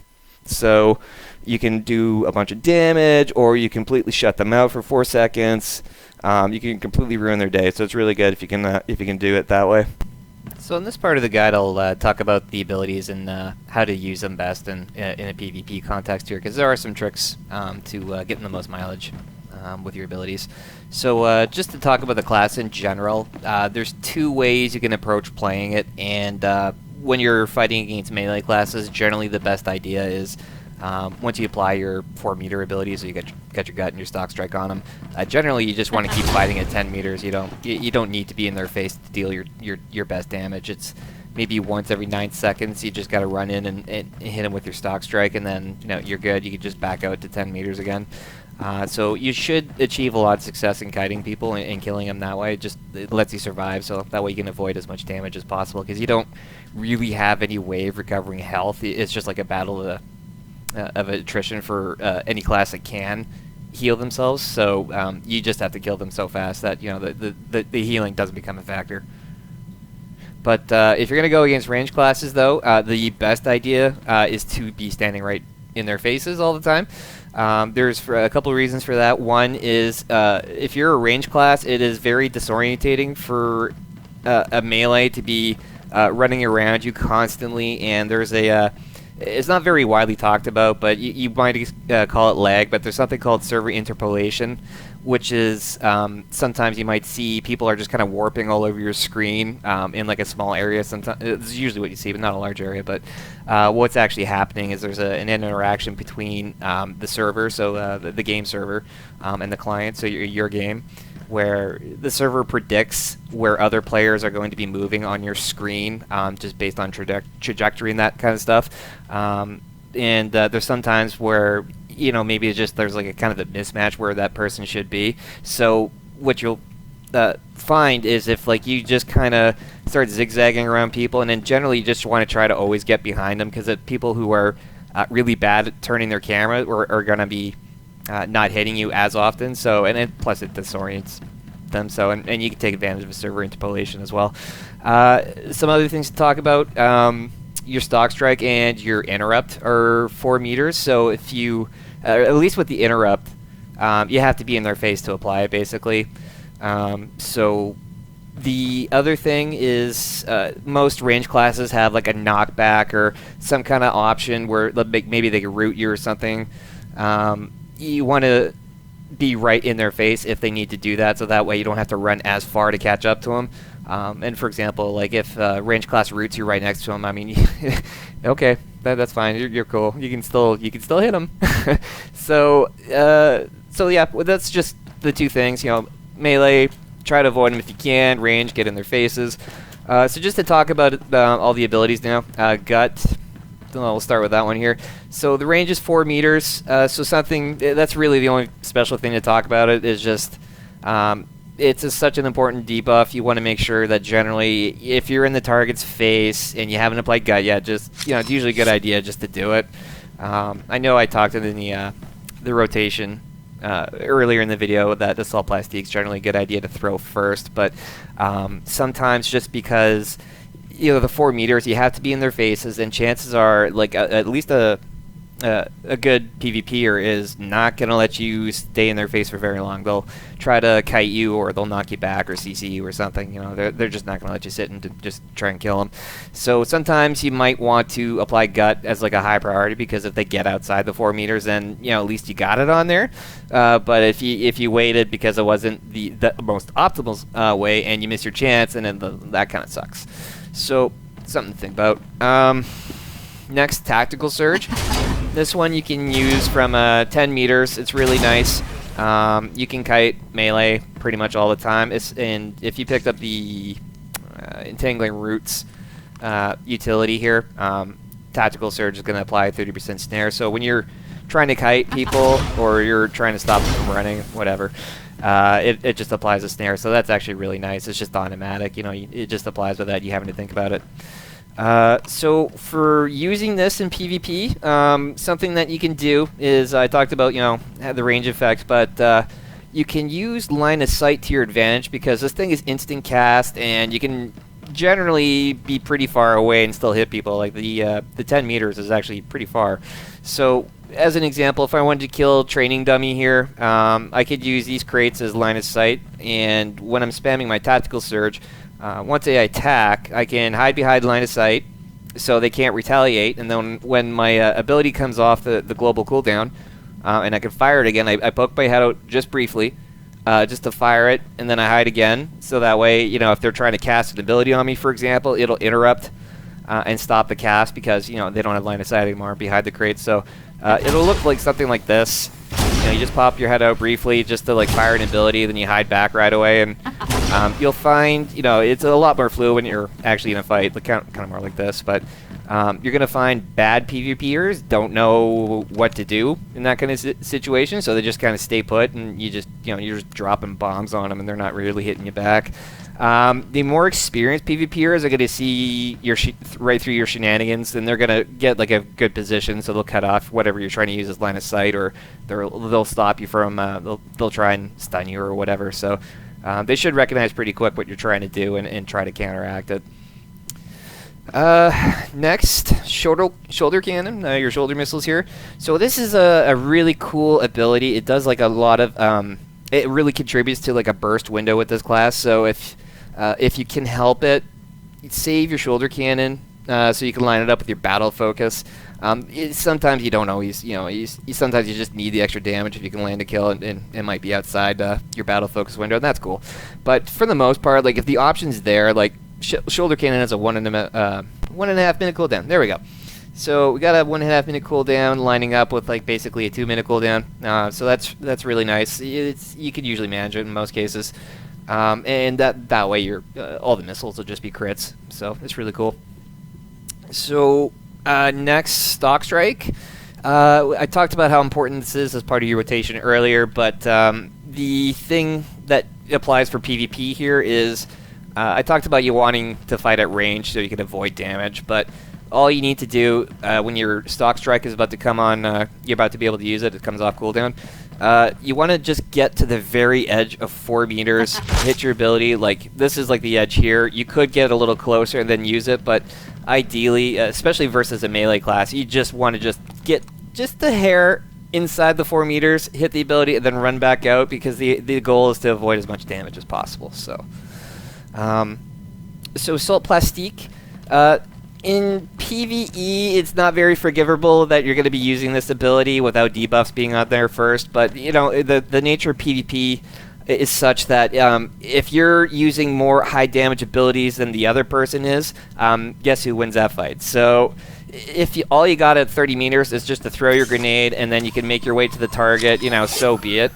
So you can do a bunch of damage, or you completely shut them out for 4 seconds. You can completely ruin their day. So it's really good if you can do it that way. So in this part of the guide, I'll talk about the abilities and how to use them best in a PvP context here, because there are some tricks to getting the most mileage with your abilities. So just to talk about the class in general, there's 2 ways you can approach playing it, and when you're fighting against melee classes, generally the best idea is once you apply your 4 meter abilities, so you get your gut and your stock strike on them. Generally, you just want to keep fighting at 10 meters. You don't need to be in their face to deal your best damage. It's maybe once every 9 seconds. You just got to run in and hit them with your stock strike, and then you're good. You can just back out to 10 meters again. So you should achieve a lot of success in kiting people and killing them that way. It lets you survive, so that way you can avoid as much damage as possible, because you don't really have any way of recovering health. It's just like a battle of attrition for any class that can heal themselves. So you just have to kill them so fast that the healing doesn't become a factor. But if you're going to go against range classes, though, the best idea is to be standing right in their faces all the time. There's a couple of reasons for that. One is if you're a range class, it is very disorientating for a melee to be running around you constantly, and there's it's not very widely talked about, but you might call it lag, but there's something called server interpolation, which is sometimes you might see people are just kind of warping all over your screen in like a small area. Sometimes it's usually what you see, but not a large area. But what's actually happening is there's an interaction between the server, so the game server, and the client, so your game, where the server predicts where other players are going to be moving on your screen, just based on trajectory and that kind of stuff. And there's some times where maybe it's just there's like a kind of a mismatch where that person should be. So what you'll find is if you just kind of start zigzagging around people, and then generally you just want to try to always get behind them, because people who are really bad at turning their camera are going to be not hitting you as often. So plus it disorients them. So and you can take advantage of a server interpolation as well. Some other things to talk about. Your stock strike and your interrupt are 4 meters. So if you, at least with the interrupt, you have to be in their face to apply it, basically. So the other thing is most range classes have like a knockback or some kind of option where maybe they can root you or something. You want to be right in their face if they need to do that, so that way you don't have to run as far to catch up to them. And for example, like if range class roots you right next to them, I mean, okay, that's fine. You're cool. You can still hit them. So yeah, well, that's just the 2 things. Melee, try to avoid them if you can. Range, get in their faces. So just to talk about all the abilities now. Gut. We'll start with that one here. So the range is 4 meters. So something that's really the only special thing to talk about it is just it's such an important debuff. You want to make sure that generally, if you're in the target's face and you haven't applied gut yet, just, it's usually a good idea just to do it. I know I talked in the rotation earlier in the video that assault plastique is generally a good idea to throw first, but sometimes just because the 4 meters, you have to be in their faces, and chances are like at least a good PvPer is not going to let you stay in their face for very long. They'll try to kite you, or they'll knock you back, or CC you, or something. They're just not going to let you sit and just try and kill them. So sometimes you might want to apply gut as like a high priority, because if they get outside the 4 meters, then at least you got it on there. But if you waited because it wasn't the most optimal way, and you miss your chance, and then that kind of sucks. So something to think about. Next, tactical surge. This one you can use from 10 meters. It's really nice. You can kite melee pretty much all the time. And if you picked up the entangling roots utility here, tactical surge is going to apply 30% snare. So when you're trying to kite people, or you're trying to stop them from running, whatever, it just applies a snare. So that's actually really nice. It's just automatic. It just applies without you having to think about it. So for using this in PvP, something that you can do is, I talked about, the range effect, but you can use line of sight to your advantage, because this thing is instant cast, and you can generally be pretty far away and still hit people. Like the 10 meters is actually pretty far. So as an example, if I wanted to kill training dummy here, I could use these crates as line of sight, and when I'm spamming my tactical surge, once they attack, I can hide behind line of sight so they can't retaliate, and then when my ability comes off the global cooldown, and I can fire it again, I poke my head out just briefly, just to fire it, and then I hide again, so that way, if they're trying to cast an ability on me, for example, it'll interrupt and stop the cast, because, they don't have line of sight anymore behind the crate. So it'll look like something like this. You just pop your head out briefly just to fire an ability, then you hide back right away, and you'll find, it's a lot more fluid when you're actually in a fight, kind of more like this, but you're going to find bad PvPers don't know what to do in that kind of situation, so they just kind of stay put, and you're just dropping bombs on them, and they're not really hitting you back. The more experienced PvPers are going to see right through your shenanigans, and they're going to get a good position, so they'll cut off whatever you're trying to use as line of sight, or they'll stop you from, they'll try and stun you or whatever. So they should recognize pretty quick what you're trying to do and try to counteract it. Next, shoulder cannon, your shoulder missiles here. So this is a really cool ability. It does a lot of, it really contributes to a burst window with this class. So if you can help it, save your shoulder cannon so you can line it up with your battle focus. Sometimes you don't always, sometimes you just need the extra damage if you can land a kill, and it might be outside your battle focus window, and that's cool. But for the most part, if the option's there, shoulder cannon has a 1.5 minute cooldown. There we go. So we got a 1.5 minute cooldown lining up with basically a 2 minute cooldown. So that's really nice. You can usually manage it in most cases, and that way all the missiles will just be crits. So it's really cool. So next, stock strike. I talked about how important this is as part of your rotation earlier, but the thing that applies for PvP here is, I talked about you wanting to fight at range so you can avoid damage, but all you need to do when your stock strike is about to come on, you're about to be able to use it, it comes off cooldown, you want to just get to the very edge of 4 meters, hit your ability, this is the edge here. You could get a little closer and then use it, but ideally, especially versus a melee class, you just want to get just a hair inside the 4 meters, hit the ability, and then run back out, because the goal is to avoid as much damage as possible. So assault plastique. In PvE, it's not very forgivable that you're going to be using this ability without debuffs being out there first, but the nature of PvP is such that if you're using more high damage abilities than the other person is, guess who wins that fight? So if all you got at 30 meters is just to throw your grenade, and then you can make your way to the target, so be it.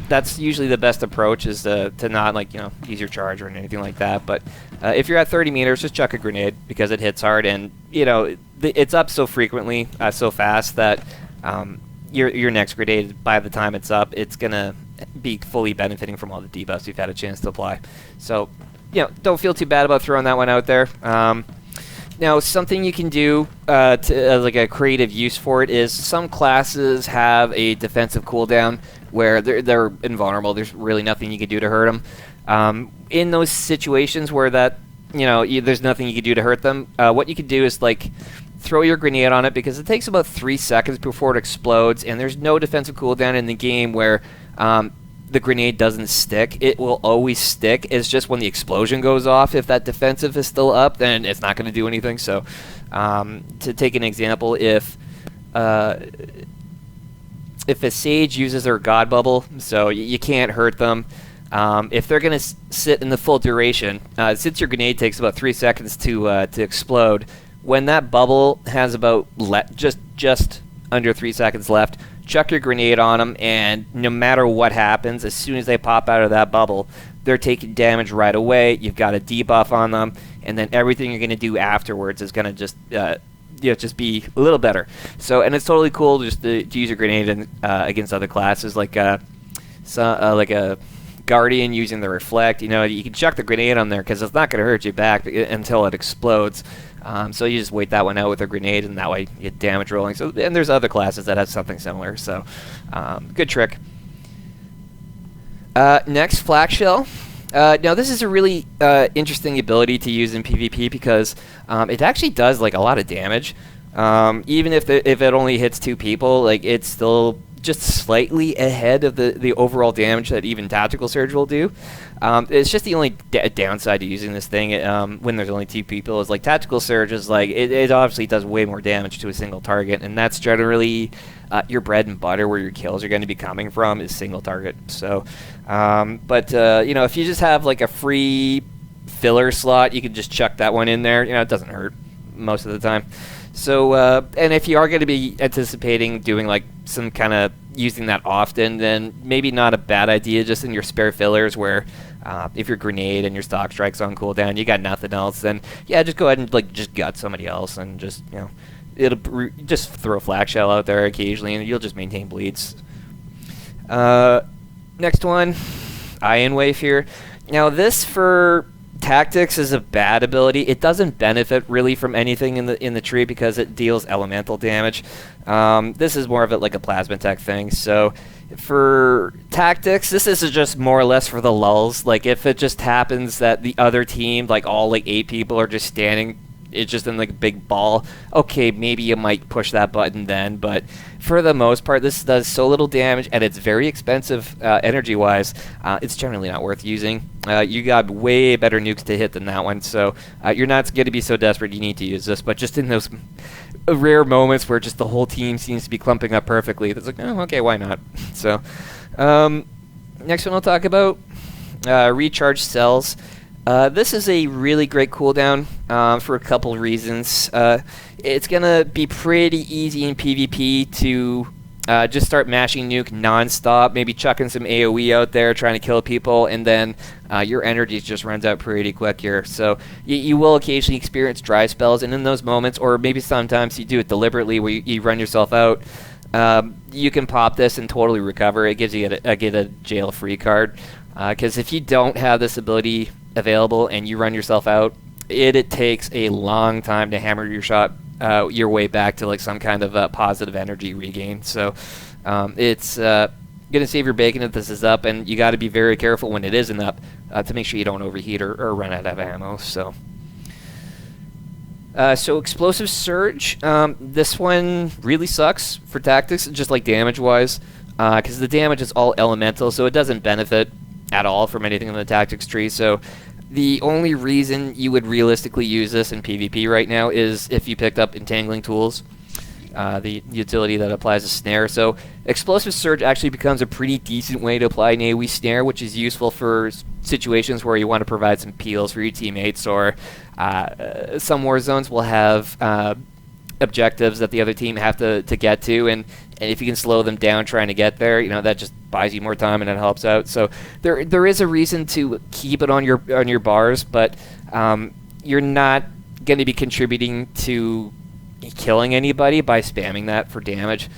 That's usually the best approach, is to not use your charge or anything like that. But if you're at 30 meters, just chuck a grenade, because it hits hard, and it's up so frequently, so fast, that your next grenade, by the time it's up, it's gonna be fully benefiting from all the debuffs you've had a chance to apply. So, you know, don't feel too bad about throwing that one out there. Now, something you can do as like a creative use for it is some classes have a defensive cooldown where they're invulnerable. There's really nothing you can do to hurt them. In those situations where that, you know, there's nothing you can do to hurt them, what you can do is like throw your grenade on it, because it takes about 3 seconds before it explodes, and there's no defensive cooldown in the game where the grenade doesn't stick. It will always stick. It's just when the explosion goes off, if that defensive is still up, then it's not going to do anything. So to take an example, if a Sage uses their God Bubble, so you can't hurt them, if they're going to sit in the full duration, since your grenade takes about 3 seconds to explode, when that bubble has about just under 3 seconds left, chuck your grenade on them, and no matter what happens, as soon as they pop out of that bubble, they're taking damage right away. You've got a debuff on them, and then everything you're going to do afterwards is going to just just be a little better. So, and it's totally cool just to use your grenade against other classes, like a Guardian using the Reflect. You know, you can chuck the grenade on there because it's not going to hurt you back until it explodes. So you just wait that one out with a grenade, and that way you get damage rolling. So, and there's other classes that have something similar. So, good trick. Next, Flak Shell. Now this is a really interesting ability to use in PvP because it actually does like a lot of damage. Even if it only hits 2 people, like it's still just slightly ahead of the overall damage that even Tactical Surge will do. It's just the only downside to using this thing when there's only 2 people is like Tactical Surge is like it obviously does way more damage to a single target, and that's generally your bread and butter where your kills are going to be coming from is single target. So, but you know, if you just have like a free filler slot, you can just chuck that one in there. You know, it doesn't hurt most of the time. So, and if you are going to be anticipating doing like some kind of using that often, then maybe not a bad idea just in your spare fillers where if your grenade and your stock strike's on cooldown, you got nothing else, then yeah, just go ahead and like just gut somebody else and just, you know, just throw a Flak Shell out there occasionally and you'll just maintain bleeds. Next one, Ion Wave here. Now this for Tactics is a bad ability. It doesn't benefit really from anything in the tree because it deals elemental damage. This is more of it like a plasma tech thing. So for Tactics, this is just more or less for the lulls. Like if it just happens that the other team, like all like 8 people are just standing, it's just in like a big ball, okay, maybe you might push that button then, but for the most part, this does so little damage, and it's very expensive energy-wise. It's generally not worth using. You got way better nukes to hit than that one, so you're not going to be so desperate you need to use this, but just in those rare moments where just the whole team seems to be clumping up perfectly, it's like, oh, okay, why not? So, next one I'll talk about, Recharge Cells. This is a really great cooldown for a couple of reasons. It's going to be pretty easy in PvP to just start mashing nuke non-stop, maybe chucking some AoE out there, trying to kill people, and then your energy just runs out pretty quick here. So you will occasionally experience dry spells, and in those moments, or maybe sometimes you do it deliberately where you run yourself out, you can pop this and totally recover. It gives you a jail-free card. Because if you don't have this ability available and you run yourself out, it takes a long time to hammer your way back to like some kind of positive energy regain. So it's gonna save your bacon if this is up, and you got to be very careful when it isn't up to make sure you don't overheat or run out of ammo. So Explosive Surge, this one really sucks for Tactics, just like damage wise, because the damage is all elemental, so it doesn't benefit at all from anything in the Tactics tree. So the only reason you would realistically use this in PvP right now is if you picked up Entangling Tools, the utility that applies a snare. So Explosive Surge actually becomes a pretty decent way to apply an AoE snare, which is useful for situations where you want to provide some peels for your teammates, or some war zones will have objectives that the other team have to get to, and if you can slow them down trying to get there, you know, that just buys you more time and it helps out. So there is a reason to keep it on your bars, but you're not going to be contributing to killing anybody by spamming that for damage.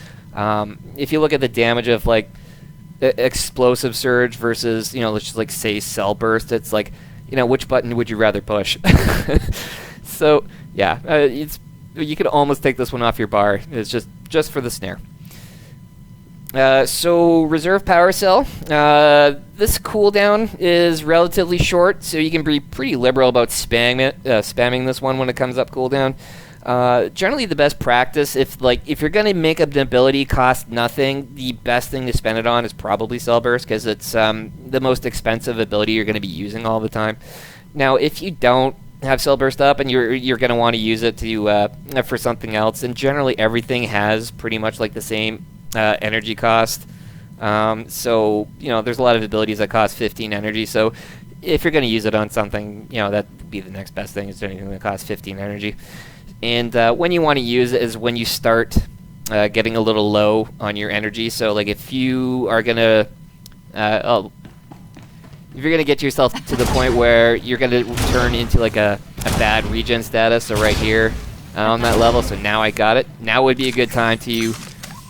If you look at the damage of like explosive surge versus, let's just like say cell burst. It's like, which button would you rather push? So yeah, you could almost take this one off your bar. It's just for the snare. So reserve power cell. This cooldown is relatively short, so you can be pretty liberal about spamming this one when it comes up cooldown. Generally, the best practice, if you're gonna make an ability cost nothing, the best thing to spend it on is probably Cell Burst, because it's the most expensive ability you're gonna be using all the time. Now, if you don't have Cell Burst up and you're gonna want to use it to for something else, and generally everything has pretty much like the same energy cost. So there's a lot of abilities that cost 15 energy. So if you're gonna use it on something, that would be the next best thing, is anything that costs 15 energy. And when you want to use it is when you start getting a little low on your energy. So like if you are gonna if you're gonna get yourself to the point where you're gonna turn into like a bad regen status, so right here on that level, so now I got it, now would be a good time to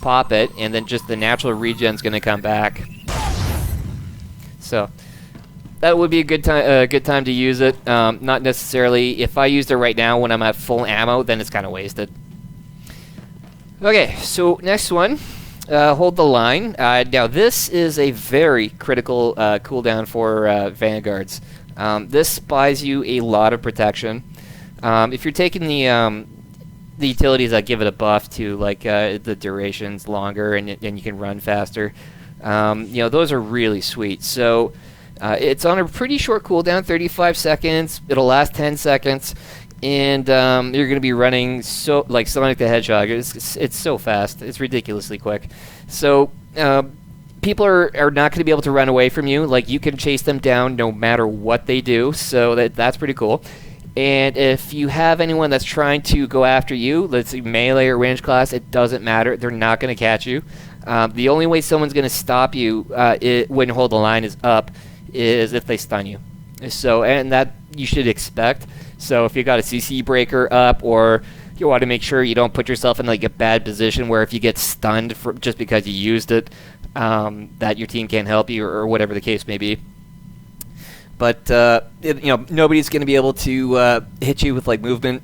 pop it, and then just the natural regen's gonna come back. So that would be a good time to use it. Not necessarily, if I used it right now when I'm at full ammo, then it's kind of wasted. Okay, so next one, hold the line. Now this is a very critical cooldown for Vanguards. This buys you a lot of protection. If you're taking the utilities that give it a buff to, like the duration's longer and you can run faster, those are really sweet. So it's on a pretty short cooldown, 35 seconds. It'll last 10 seconds, and you're going to be running so like Sonic the Hedgehog. It's so fast. It's ridiculously quick. So people are not going to be able to run away from you. Like, you can chase them down no matter what they do. So that's pretty cool. And if you have anyone that's trying to go after you, let's say melee or range class, it doesn't matter. They're not going to catch you. The only way someone's going to stop you when Hold the Line is up is if they stun you. So, and that you should expect. So if you got a CC breaker up, or you want to make sure you don't put yourself in like a bad position where if you get stunned just because you used it, that your team can't help you, or whatever the case may be. But nobody's going to be able to hit you with like movement.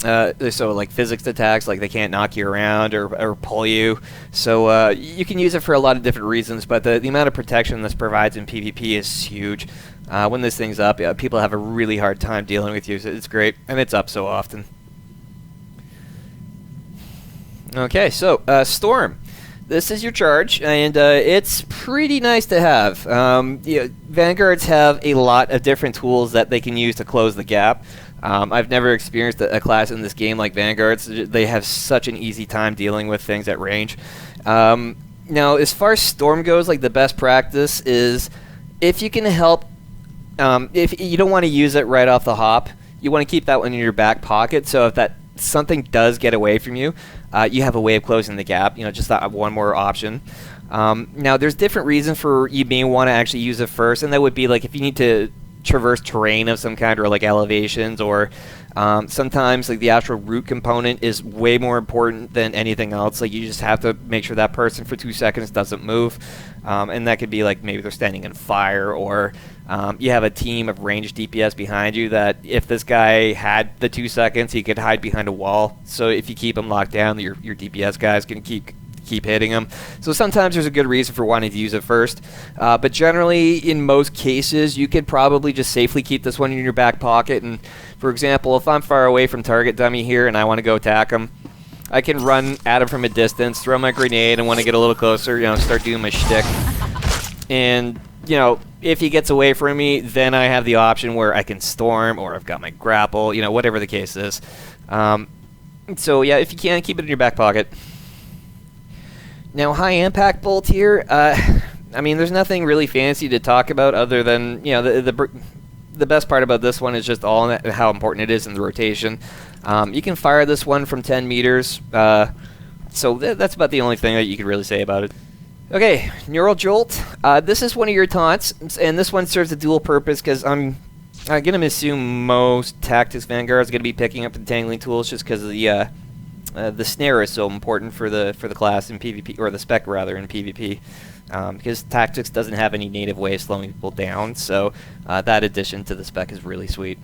So like physics attacks, like they can't knock you around or pull you. So you can use it for a lot of different reasons, but the amount of protection this provides in PvP is huge. When this thing's up, people have a really hard time dealing with you, so it's great, and it's up so often. Okay, so Storm. This is your charge, and it's pretty nice to have. Vanguards have a lot of different tools that they can use to close the gap. I've never experienced a class in this game like Vanguards. They have such an easy time dealing with things at range. Now, as far as Storm goes, like the best practice is if you can help. If you don't want to use it right off the hop, you want to keep that one in your back pocket. So if something does get away from you, you have a way of closing the gap. Just that one more option. Now, there's different reasons for you may want to actually use it first, and that would be like if you need to traverse terrain of some kind, or like elevations, or sometimes like the actual route component is way more important than anything else. Like, you just have to make sure that person for 2 seconds doesn't move, and that could be like maybe they're standing in fire, or you have a team of ranged DPS behind you that if this guy had the 2 seconds, he could hide behind a wall. So if you keep him locked down, your DPS guys can keep hitting him. So sometimes there's a good reason for wanting to use it first, but generally in most cases you could probably just safely keep this one in your back pocket. And for example, if I'm far away from target dummy here and I want to go attack him, I can run at him from a distance, throw my grenade, and when I get a little closer, start doing my shtick. And if he gets away from me, then I have the option where I can storm, or I've got my grapple, whatever the case is. So yeah, if you can, keep it in your back pocket. Now, high impact bolt here, I mean, there's nothing really fancy to talk about other than, the best part about this one is just how important it is in the rotation. You can fire this one from 10 meters, so that's about the only thing that you could really say about it. Okay, Neural Jolt. This is one of your taunts, and this one serves a dual purpose because I'm going to assume most Tactics Vanguards are going to be picking up the Tangling tools just because of the the snare is so important for the class in PvP, or the spec rather in PvP, because tactics doesn't have any native way of slowing people down. So that addition to the spec is really sweet.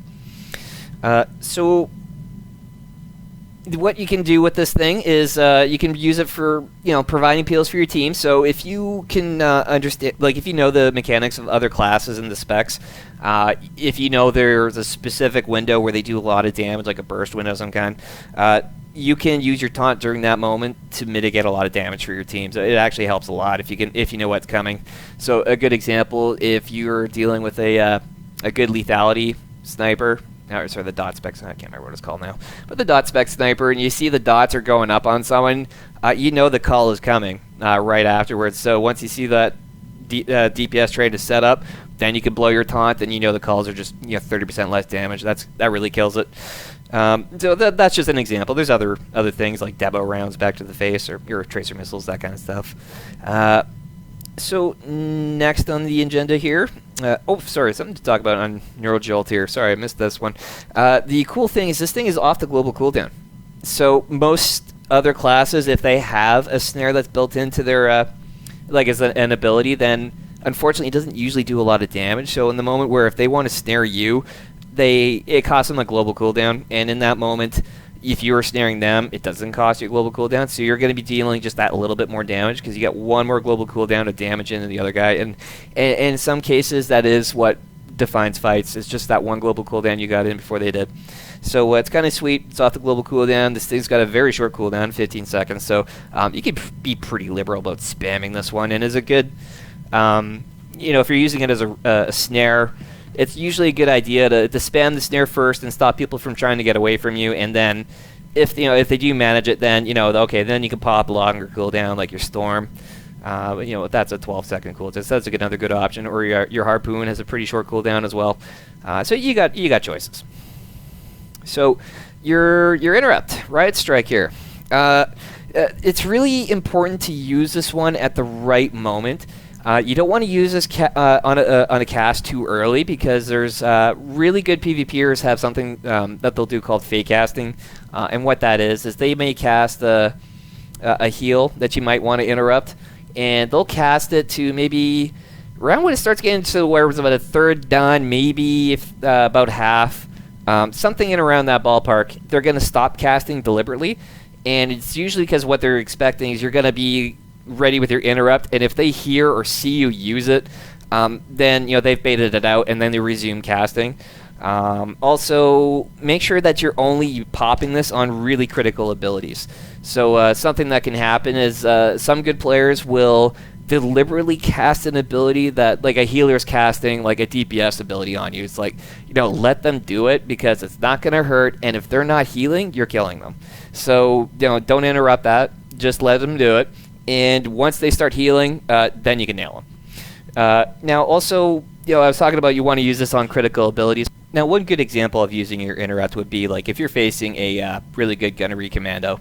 So what you can do with this thing is you can use it for providing peels for your team. So if you can understand, like if you know the mechanics of other classes and the specs, if you know there's a specific window where they do a lot of damage, like a burst window of some kind, you can use your taunt during that moment to mitigate a lot of damage for your team. So it actually helps a lot if you know what's coming. So a good example, if you're dealing with a good lethality sniper. Sorry, the dot spec. I can't remember what it's called now. But the dot spec sniper, and you see the dots are going up on someone, you know the call is coming right afterwards. So once you see that DPS trade is set up, then you can blow your taunt, and you know the calls are just 30% less damage. That really kills it. So that's just an example. There's other things like Debo rounds back to the face, or your tracer missiles, that kind of stuff. So next on the agenda here, sorry, something to talk about on Neural Jolt here. Sorry, I missed this one. The cool thing is this thing is off the global cooldown. So most other classes, if they have a snare that's built into their, like as an ability, then unfortunately it doesn't usually do a lot of damage. So in the moment where if they want to snare you, it costs them a global cooldown, and in that moment, if you are snaring them, it doesn't cost you a global cooldown, so you're going to be dealing just that little bit more damage because you get one more global cooldown to damage into the other guy, and in some cases that is what defines fights. It's just that one global cooldown you got in before they did. So it's kind of sweet. It's off the global cooldown. This thing's got a very short cooldown, 15 seconds, so you can be pretty liberal about spamming this one, and is a good, if you're using it as a snare, it's usually a good idea to spam the snare first and stop people from trying to get away from you, and then if they do manage it, then okay, then you can pop longer cooldown like your storm. That's a 12-second cooldown. So that's another good option. Or your harpoon has a pretty short cooldown as well. So you got choices. So your interrupt, riot strike here. It's really important to use this one at the right moment. You don't want to use this on a cast too early, because there's really good PvPers have something that they'll do called fake casting, and what that is they may cast a heal that you might want to interrupt, and they'll cast it to maybe around when it starts getting to where it's about a third done, maybe about half, something in around that ballpark. They're going to stop casting deliberately, and it's usually because what they're expecting is you're going to be ready with your interrupt, and if they hear or see you use it, then they've baited it out, and then they resume casting. Also, make sure that you're only popping this on really critical abilities. So something that can happen is some good players will deliberately cast an ability that, like a healer's casting, like a DPS ability on you. It's like, let them do it, because it's not going to hurt, and if they're not healing, you're killing them. So don't interrupt that. Just let them do it. And once they start healing, then you can nail them. Now, also, I was talking about you want to use this on critical abilities. Now, one good example of using your interrupt would be like if you're facing a really good gunnery commando.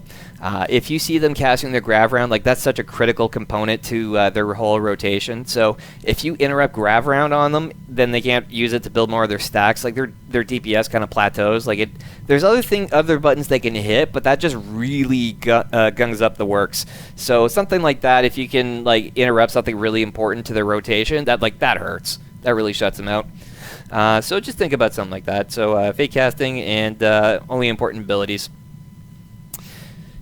If you see them casting their grav round, like that's such a critical component to their whole rotation. So if you interrupt grav round on them, then they can't use it to build more of their stacks. Like their DPS kind of plateaus. Like there's other buttons they can hit, but that just really gungs up the works. So something like that, if you can like interrupt something really important to their rotation, that hurts. That really shuts them out. So just think about something like that. So fake casting and only important abilities.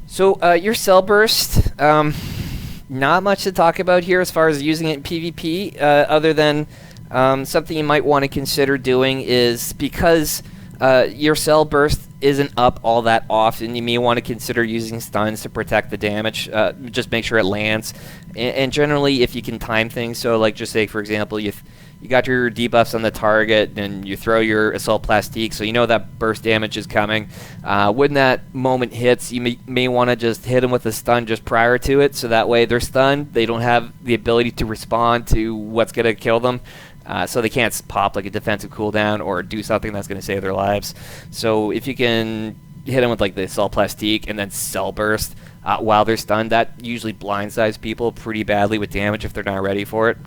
So your cell burst, not much to talk about here as far as using it in PvP, other than something you might want to consider doing is, because your cell burst isn't up all that often, you may want to consider using stuns to protect the damage. Just make sure it lands. And generally, if you can time things, so like just say, for example, you got your debuffs on the target, and you throw your assault plastique, so you know that burst damage is coming. When that moment hits, you may want to just hit them with a stun just prior to it, so that way they're stunned, they don't have the ability to respond to what's going to kill them, so they can't pop like a defensive cooldown or do something that's going to save their lives. So if you can hit them with like the assault plastique and then cell burst while they're stunned, that usually blindsides people pretty badly with damage if they're not ready for it.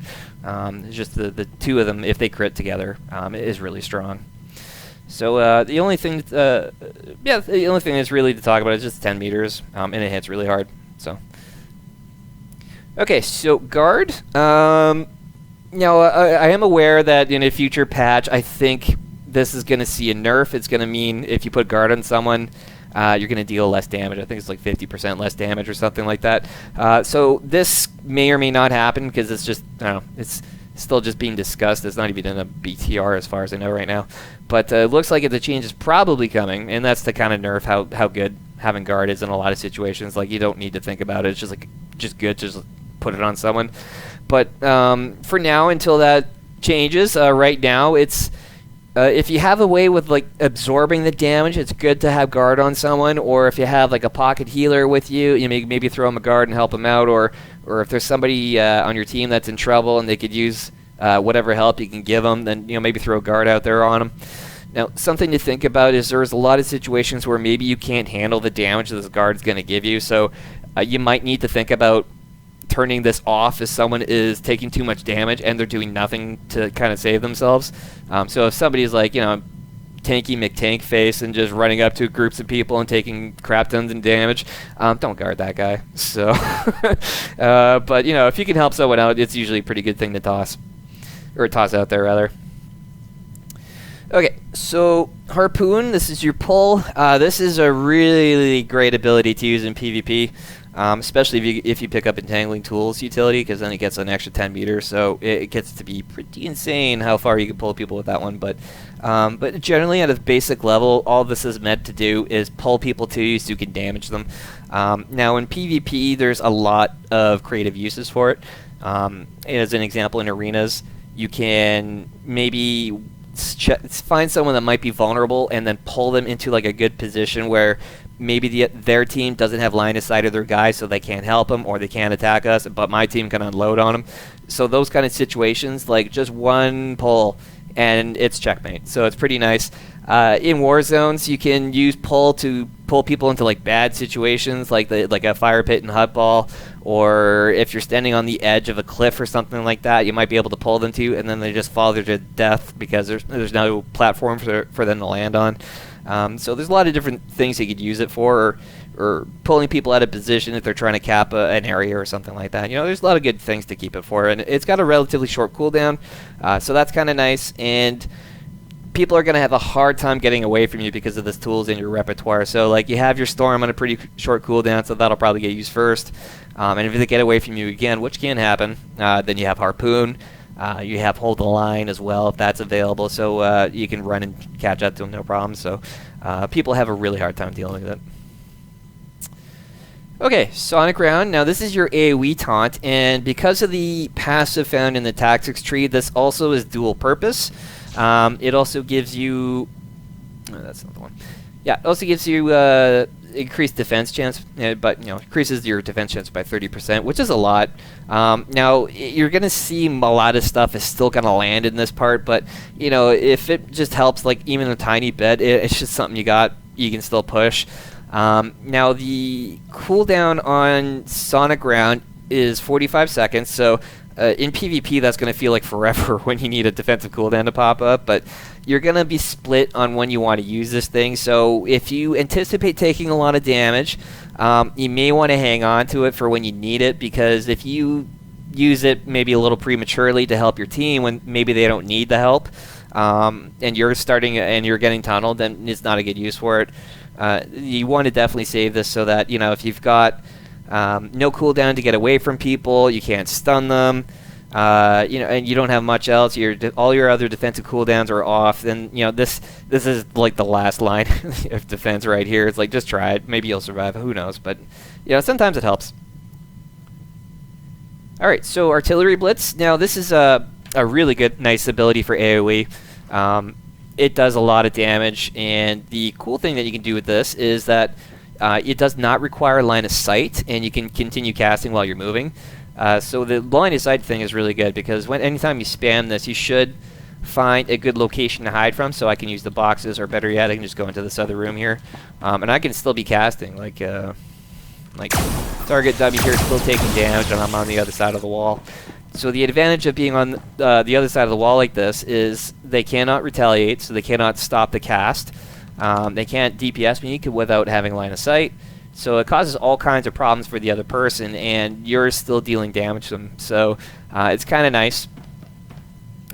It's just the two of them, if they crit together, is really strong. So the only thing, the only thing that's really to talk about is just 10 meters, and it hits really hard. So, okay, so guard. Now I am aware that in a future patch, I think this is going to see a nerf. It's going to mean if you put guard on someone, you're going to deal less damage. I think it's like 50% less damage or something like that. So this may or may not happen because it's just, I don't know, it's still just being discussed. It's not even in a BTR as far as I know right now. But it looks like the change is probably coming, and that's to kind of nerf how good having guard is in a lot of situations. Like, you don't need to think about it. It's just good to just put it on someone. But for now, until that changes, right now it's if you have a way with like absorbing the damage, it's good to have guard on someone. Or if you have like a pocket healer with you, you maybe throw them a guard and help them out. Or if there's somebody on your team that's in trouble and they could use whatever help you can give them, then maybe throw a guard out there on them. Now, something to think about is there's a lot of situations where maybe you can't handle the damage that this guard's going to give you. So you might need to think about turning this off if someone is taking too much damage and they're doing nothing to kind of save themselves. So if somebody's like, tanky McTank face and just running up to groups of people and taking crap tons of damage, don't guard that guy. So, but if you can help someone out, it's usually a pretty good thing to toss out there rather. Okay, so Harpoon, this is your pull. This is a really great ability to use in PvP. Especially if you pick up Entangling Tools utility, because then it gets an extra 10 meters, so it gets to be pretty insane how far you can pull people with that one. But generally, at a basic level, all this is meant to do is pull people to you so you can damage them. Now, in PvP, there's a lot of creative uses for it. As an example, in arenas, you can maybe find someone that might be vulnerable and then pull them into like a good position where maybe their team doesn't have line of sight of their guys, so they can't help them or they can't attack us, but my team can unload on them. So those kind of situations, like just one pull and it's checkmate. So it's pretty nice. In war zones, you can use pull to pull people into like bad situations, like a fire pit and hut ball, or if you're standing on the edge of a cliff or something like that, you might be able to pull them to, and then they just fall there to death because there's no platform for them to land on. So there's a lot of different things you could use it for, or pulling people out of position if they're trying to cap an area or something like that. There's a lot of good things to keep it for, and it's got a relatively short cooldown, so that's kind of nice. And people are going to have a hard time getting away from you because of this tool's in your repertoire. So like you have your Storm on a pretty short cooldown, so that'll probably get used first. And if they get away from you again, which can happen, then you have Harpoon. You have Hold the Line as well if that's available, so you can run and catch up to them no problem. So people have a really hard time dealing with it. Okay, Sonic Round. Now this is your AoE taunt, and because of the passive found in the tactics tree, this also is dual purpose. It also gives you... Oh, that's not the one. Yeah, it also gives you increased defense chance, but increases your defense chance by 30%, which is a lot. Now you're gonna see a lot of stuff is still gonna land in this part, but if it just helps like even a tiny bit, it's just something you can still push. Now the cooldown on Sonic Round is 45 seconds, so in PvP that's going to feel like forever when you need a defensive cooldown to pop up, but you're going to be split on when you want to use this thing. So if you anticipate taking a lot of damage, you may want to hang on to it for when you need it, because if you use it maybe a little prematurely to help your team when maybe they don't need the help, and you're getting tunneled, then it's not a good use for it. You want to definitely save this so that if you've got no cooldown to get away from people, you can't stun them, and you don't have much else. All your other defensive cooldowns are off. Then this is like the last line of defense right here. It's like, just try it. Maybe you'll survive. Who knows? But sometimes it helps. All right, so Artillery Blitz. Now this is a really good, nice ability for AoE. It does a lot of damage, and the cool thing that you can do with this is that it does not require line of sight, and you can continue casting while you're moving. So the line of sight thing is really good, because anytime you spam this, you should find a good location to hide from. So I can use the boxes, or better yet, I can just go into this other room here, and I can still be casting. Like target W here is still taking damage, and I'm on the other side of the wall. So the advantage of being on the other side of the wall like this is they cannot retaliate, so they cannot stop the cast. They can't DPS me without having line of sight. So it causes all kinds of problems for the other person, and you're still dealing damage to them. So it's kind of nice.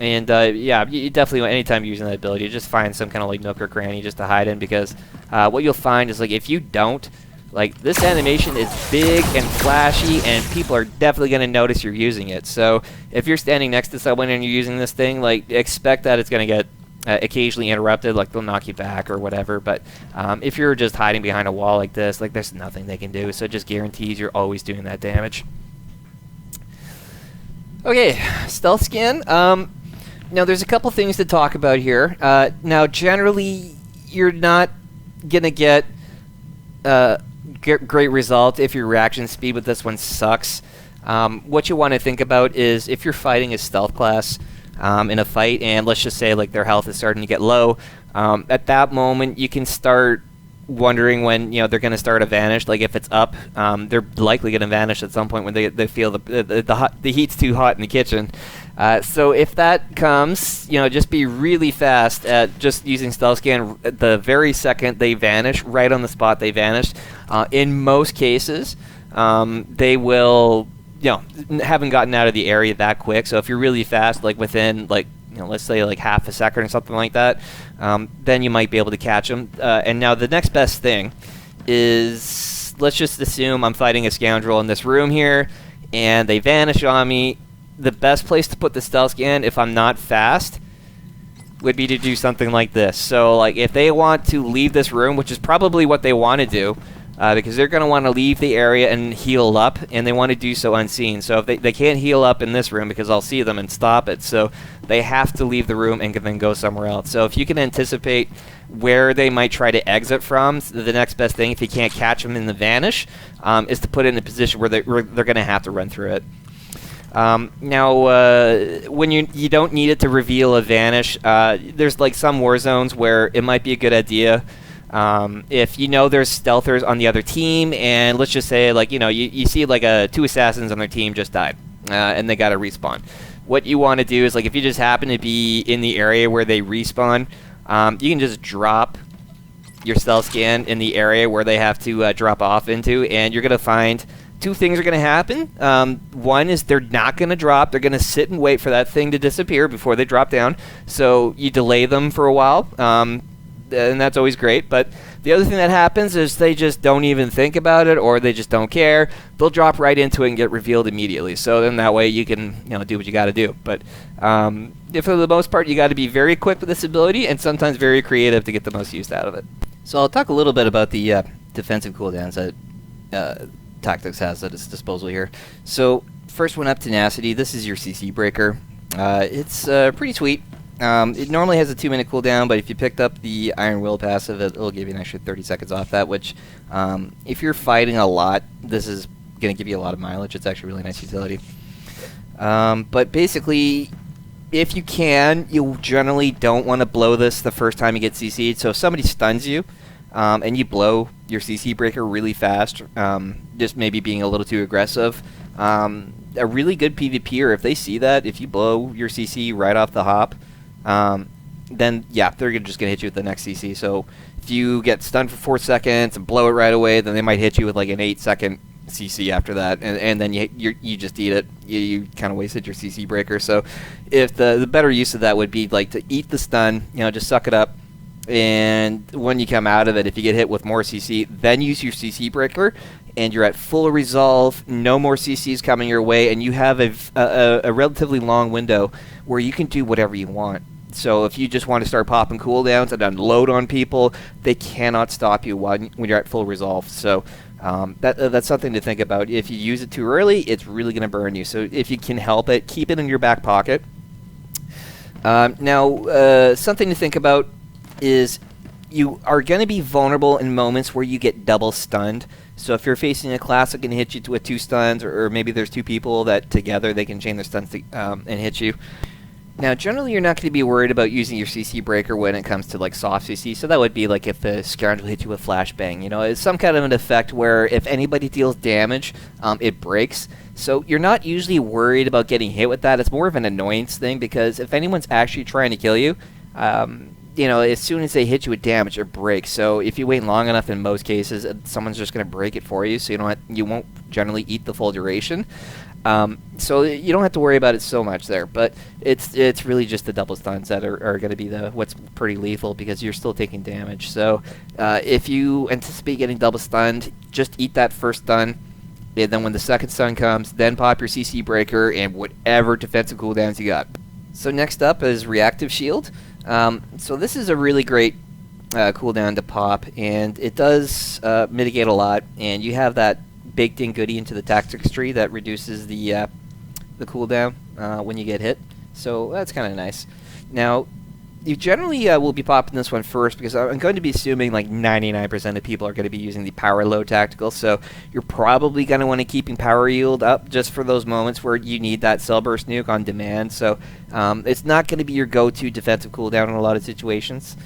And yeah, you definitely, anytime you're using that ability, just find some kind of like nook or cranny just to hide in, because what you'll find is, like, if you don't, like, this animation is big and flashy, and people are definitely going to notice you're using it. So if you're standing next to someone and you're using this thing, like, expect that it's going to get occasionally interrupted, like they'll knock you back or whatever. But if you're just hiding behind a wall like this, like, there's nothing they can do. So it just guarantees you're always doing that damage. Okay, stealth scan. Now, there's a couple things to talk about here. Now, generally, you're not going to get great result if your reaction speed with this one sucks. What you want to think about is if you're fighting a stealth class in a fight, and let's just say, like, their health is starting to get low, at that moment you can start wondering when, you know, they're going to start to vanish. Like, if it's up, they're likely going to vanish at some point when they feel the heat's too hot in the kitchen. So if that comes, you know, just be really fast at just using stealth scan. The very second they vanish, right on the spot they vanished. In most cases, they will, you know, haven't gotten out of the area that quick. So if you're really fast, like within, like, you know, let's say like half a second or something like that, then you might be able to catch them. And now the next best thing is, let's just assume I'm fighting a scoundrel in this room here, and they vanish on me. The best place to put the stealth scan, if I'm not fast, would be to do something like this. So, like, if they want to leave this room, which is probably what they want to do, because they're going to want to leave the area and heal up, and they want to do so unseen. So if they can't heal up in this room, because I'll see them and stop it, so they have to leave the room and then go somewhere else. So if you can anticipate where they might try to exit from, the next best thing, if you can't catch them in the vanish, is to put it in a position where they're going to have to run through it. Now, when you don't need it to reveal a vanish, there's like some war zones where it might be a good idea. If you know there's stealthers on the other team, and let's just say, like, you know, you see like two assassins on their team just died, and they got to respawn. What you want to do is, like, if you just happen to be in the area where they respawn, you can just drop your stealth scan in the area where they have to drop off into, and you're going to find two things are going to happen. One is they're not going to drop. They're going to sit and wait for that thing to disappear before they drop down. So you delay them for a while, and that's always great. But the other thing that happens is they just don't even think about it, or they just don't care. They'll drop right into it and get revealed immediately. So then that way you can, you know, do what you got to do. But for the most part, you got to be very quick with this ability, and sometimes very creative to get the most use out of it. So I'll talk a little bit about the defensive cooldowns that Tactics has at its disposal here. So first one up, Tenacity. This is your CC breaker. It's pretty sweet. It normally has a 2-minute cooldown, but if you picked up the Iron Will passive, it'll give you an extra 30 seconds off that, which if you're fighting a lot, this is going to give you a lot of mileage. It's actually a really nice utility. But basically, if you can, you generally don't want to blow this the first time you get CC'd. So if somebody stuns you, and you blow your CC breaker really fast, just maybe being a little too aggressive, a really good PvPer, if they see that, if you blow your CC right off the hop, then yeah, they're just going to hit you with the next CC. So if you get stunned for 4 seconds and blow it right away, then they might hit you with like an 8-second CC after that, and then you just eat it. You kind of wasted your CC breaker. So if the better use of that would be like to eat the stun, you know, just suck it up. And when you come out of it, if you get hit with more CC, then use your CC breaker, and you're at full resolve, no more CCs coming your way, and you have a relatively long window where you can do whatever you want. So if you just want to start popping cooldowns and unload on people, they cannot stop you when you're at full resolve. So that's something to think about. If you use it too early, it's really going to burn you. So if you can help it, keep it in your back pocket. Now, something to think about is you are going to be vulnerable in moments where you get double stunned. So if you're facing a class that can hit you with 2 stuns, or maybe there's 2 people that together they can chain their stuns and hit you. Now, generally, you're not going to be worried about using your CC breaker when it comes to like soft CC. So that would be like if the scoundrel hits you with flashbang. You know, it's some kind of an effect where if anybody deals damage, it breaks. So you're not usually worried about getting hit with that. It's more of an annoyance thing, because if anyone's actually trying to kill you, you know, as soon as they hit you with damage, it breaks. So if you wait long enough, in most cases, someone's just going to break it for you, so you won't generally eat the full duration. So you don't have to worry about it so much there, but it's really just the double stuns that are going to be what's pretty lethal, because you're still taking damage. So if you anticipate getting double stunned, just eat that first stun, and then when the second stun comes, then pop your CC breaker and whatever defensive cooldowns you got. So next up is reactive shield. So this is a really great cooldown to pop, and it does mitigate a lot, and you have that baked in goodie into the tactics tree that reduces the cooldown when you get hit. So that's kind of nice. Now, you generally will be popping this one first, because I'm going to be assuming like 99% of people are going to be using the power load tactical, so you're probably going to want to keep power yield up just for those moments where you need that cell burst nuke on demand. So it's not going to be your go-to defensive cooldown in a lot of situations.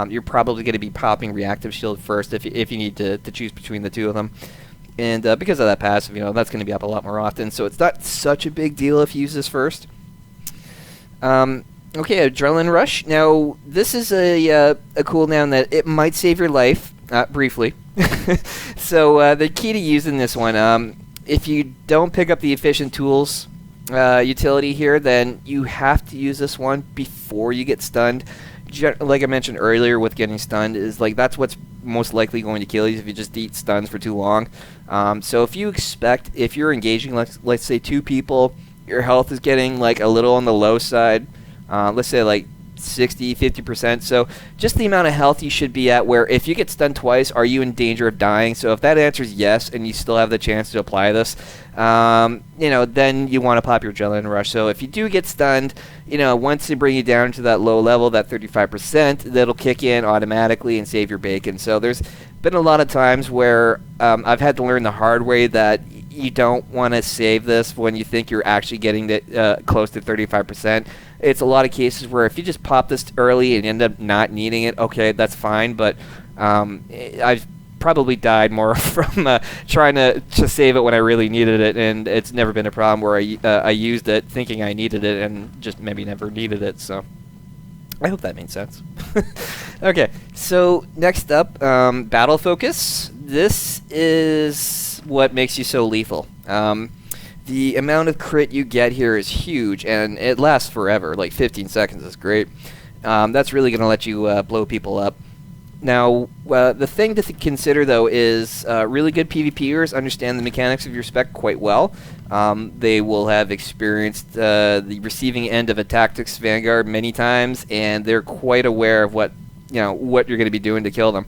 You're probably going to be popping reactive shield first if you need to choose between the two of them. And because of that passive, you know, that's going to be up a lot more often, so it's not such a big deal if you use this first. Okay, Adrenaline Rush. Now, this is a cooldown that it might save your life, briefly. So, the key to using this one, if you don't pick up the Efficient Tools utility here, then you have to use this one before you get stunned. Like I mentioned earlier with getting stunned, is like that's what's most likely going to kill you if you just eat stuns for too long. So if you're engaging, let's say 2 people, your health is getting like a little on the low side, let's say like 60-50%. So just the amount of health you should be at, where if you get stunned twice, are you in danger of dying? So if that answer is yes, and you still have the chance to apply this, you know, then you want to pop your Adrenaline Rush. So if you do get stunned, you know, once they bring you down to that low level, that 35%, that'll kick in automatically and save your bacon. So there's been a lot of times where I've had to learn the hard way that you don't want to save this when you think you're actually getting close to 35%. It's a lot of cases where if you just pop this early and end up not needing it, okay, that's fine. But I've probably died more from trying to save it when I really needed it, and it's never been a problem where I used it thinking I needed it and just maybe never needed it. So I hope that made sense. Okay, so next up, Battle Focus. This is what makes you so lethal. The amount of crit you get here is huge, and it lasts forever. Like 15 seconds is great. That's really going to let you blow people up. Now, the thing to consider, though, is really good PvPers understand the mechanics of your spec quite well. They will have experienced the receiving end of a tactics Vanguard many times, and they're quite aware of what you're going to be doing to kill them.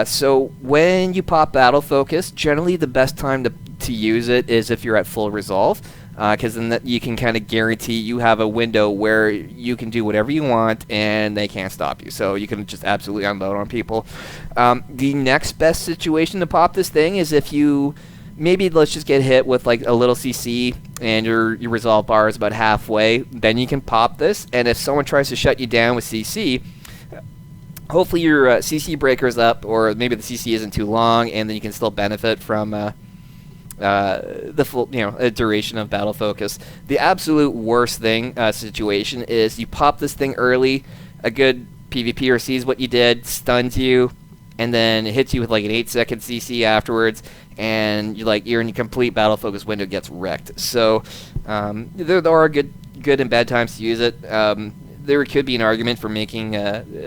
So when you pop Battle Focus, generally the best time to use it is if you're at full resolve, because then you can kind of guarantee you have a window where you can do whatever you want and they can't stop you. So you can just absolutely unload on people. The next best situation to pop this thing is if you maybe let's just get hit with like a little CC and your resolve bar is about halfway. Then you can pop this, and if someone tries to shut you down with CC, hopefully your CC breaker's up, or maybe the CC isn't too long, and then you can still benefit from the full duration of Battle Focus. The absolute worst situation is you pop this thing early, a good PvPer sees what you did, stuns you, and then hits you with like an 8-second CC afterwards, and you're in a complete Battle Focus window, gets wrecked. So there are good and bad times to use it. There could be an argument for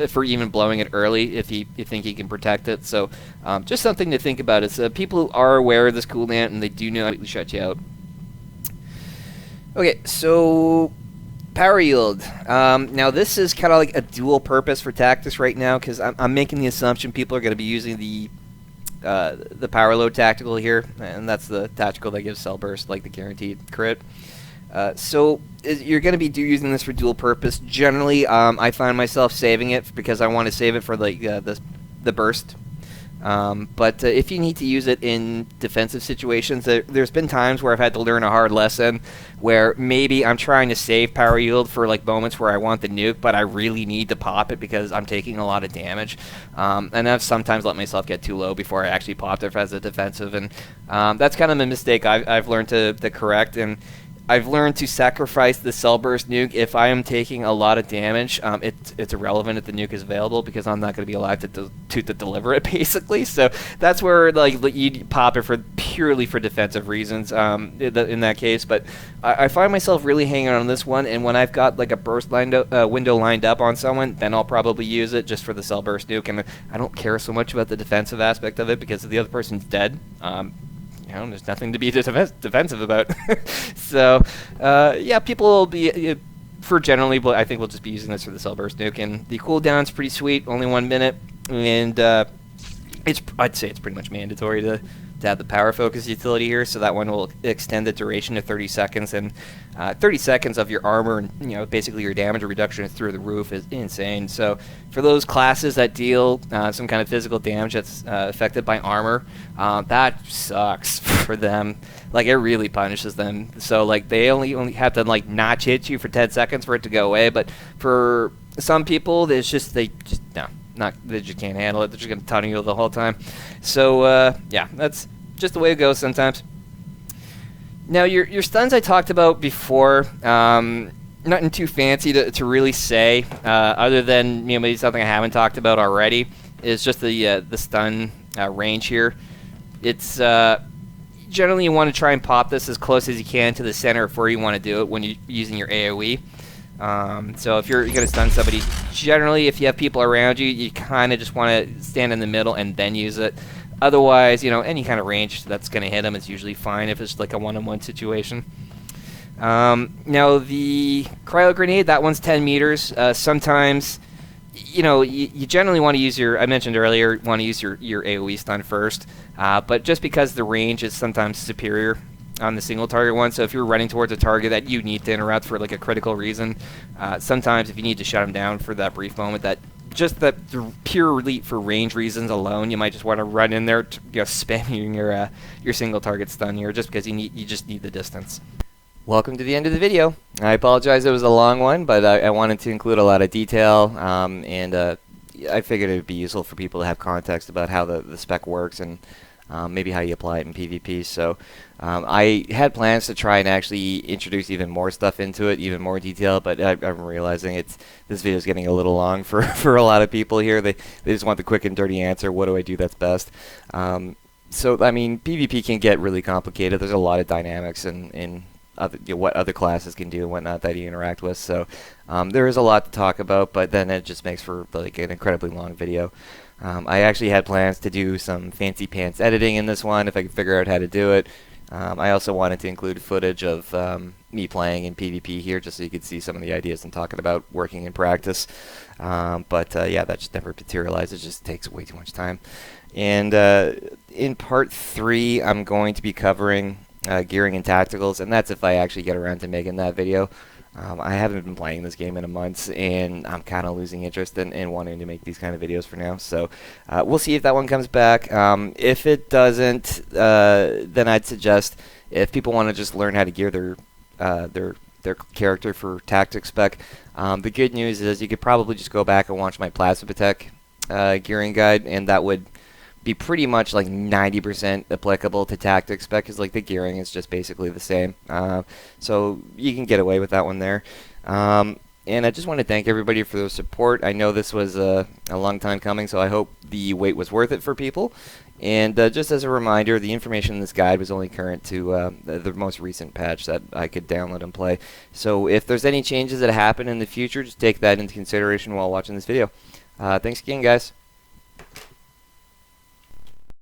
for even blowing it early if you think you can protect it. So just something to think about is people who are aware of this cooldown and they do know how to shut you out. Okay, so power yield. Now this is kind of like a dual purpose for tactics right now, because I'm making the assumption people are going to be using the powerlode tactical here, and that's the tactical that gives cell burst, like the guaranteed crit. So you're going to be using this for dual purpose. Generally, I find myself saving it because I want to save it for the burst. But if you need to use it in defensive situations, there's been times where I've had to learn a hard lesson where maybe I'm trying to save power yield for like moments where I want the nuke, but I really need to pop it because I'm taking a lot of damage. And I've sometimes let myself get too low before I actually popped it as a defensive, and that's kind of a mistake I've learned to correct. And I've learned to sacrifice the cell burst nuke if I am taking a lot of damage. It's irrelevant if the nuke is available because I'm not going to be alive to deliver it, basically. So that's where like you pop it for purely for defensive reasons in that case. But I find myself really hanging on this one, and when I've got like a burst window lined up on someone, then I'll probably use it just for the cell burst nuke. And I don't care so much about the defensive aspect of it because the other person's dead. There's nothing to be defensive about. So, yeah, people will be, for generally, but I think we'll just be using this for the cell burst nuke. And the cooldown's pretty sweet, only 1 minute. And I'd say it's pretty much mandatory to have the power focus utility here. So that one will extend the duration to 30 seconds. And 30 seconds of your armor and, basically your damage reduction through the roof is insane. So for those classes that deal some kind of physical damage that's affected by armor, that sucks for them. Like, it really punishes them. So, like, they only have to, like, notch hit you for 10 seconds for it to go away. But for some people, they just can't handle it. They're just going to tunnel you the whole time. So, yeah, that's just the way it goes sometimes. Now, your stuns I talked about before, nothing too fancy to really say, other than maybe something I haven't talked about already, is just the stun range here. It's generally you want to try and pop this as close as you can to the center of where you want to do it when you're using your AoE. So if you're going to stun somebody, generally if you have people around you, you kind of just want to stand in the middle and then use it. Otherwise, any kind of range that's going to hit them is usually fine if it's like a one-on-one situation. Now the cryo grenade, that one's 10 meters. Sometimes, you generally want to use I mentioned earlier, want to use your AoE stun first. But just because the range is sometimes superior on the single target one, so if you're running towards a target that you need to interrupt for like a critical reason, sometimes if you need to shut them down for that brief moment, purely for range reasons alone, you might just want to run in there, spamming your single target stun here, just because you just need the distance. Welcome to the end of the video. I apologize it was a long one, but I wanted to include a lot of detail, and I figured it would be useful for people to have context about how the spec works and maybe how you apply it in PvP. So I had plans to try and actually introduce even more stuff into it, even more detail, but I'm realizing this video is getting a little long for a lot of people here. They just want the quick and dirty answer. What do I do that's best? So I mean, PvP can get really complicated. There's a lot of dynamics in what other classes can do and whatnot that you interact with. So there is a lot to talk about, but then it just makes for like an incredibly long video. I actually had plans to do some fancy pants editing in this one if I could figure out how to do it. I also wanted to include footage of me playing in PvP here just so you could see some of the ideas I'm talking about working in practice. But yeah, that just never materialized. It just takes way too much time. And in part 3, I'm going to be covering gearing and tacticals, and that's if I actually get around to making that video. I haven't been playing this game in a month, and I'm kind of losing interest in wanting to make these kind of videos for now. So we'll see if that one comes back. If it doesn't, then I'd suggest if people want to just learn how to gear their character for tactics spec, the good news is you could probably just go back and watch my Plasma Tech gearing guide, and that would be pretty much like 90% applicable to tactics spec, because like the gearing is just basically the same. So you can get away with that one there. And I just want to thank everybody for their support. I know this was a long time coming, so I hope the wait was worth it for people. And just as a reminder, the information in this guide was only current to the most recent patch that I could download and play. So if there's any changes that happen in the future, just take that into consideration while watching this video. Thanks again, guys.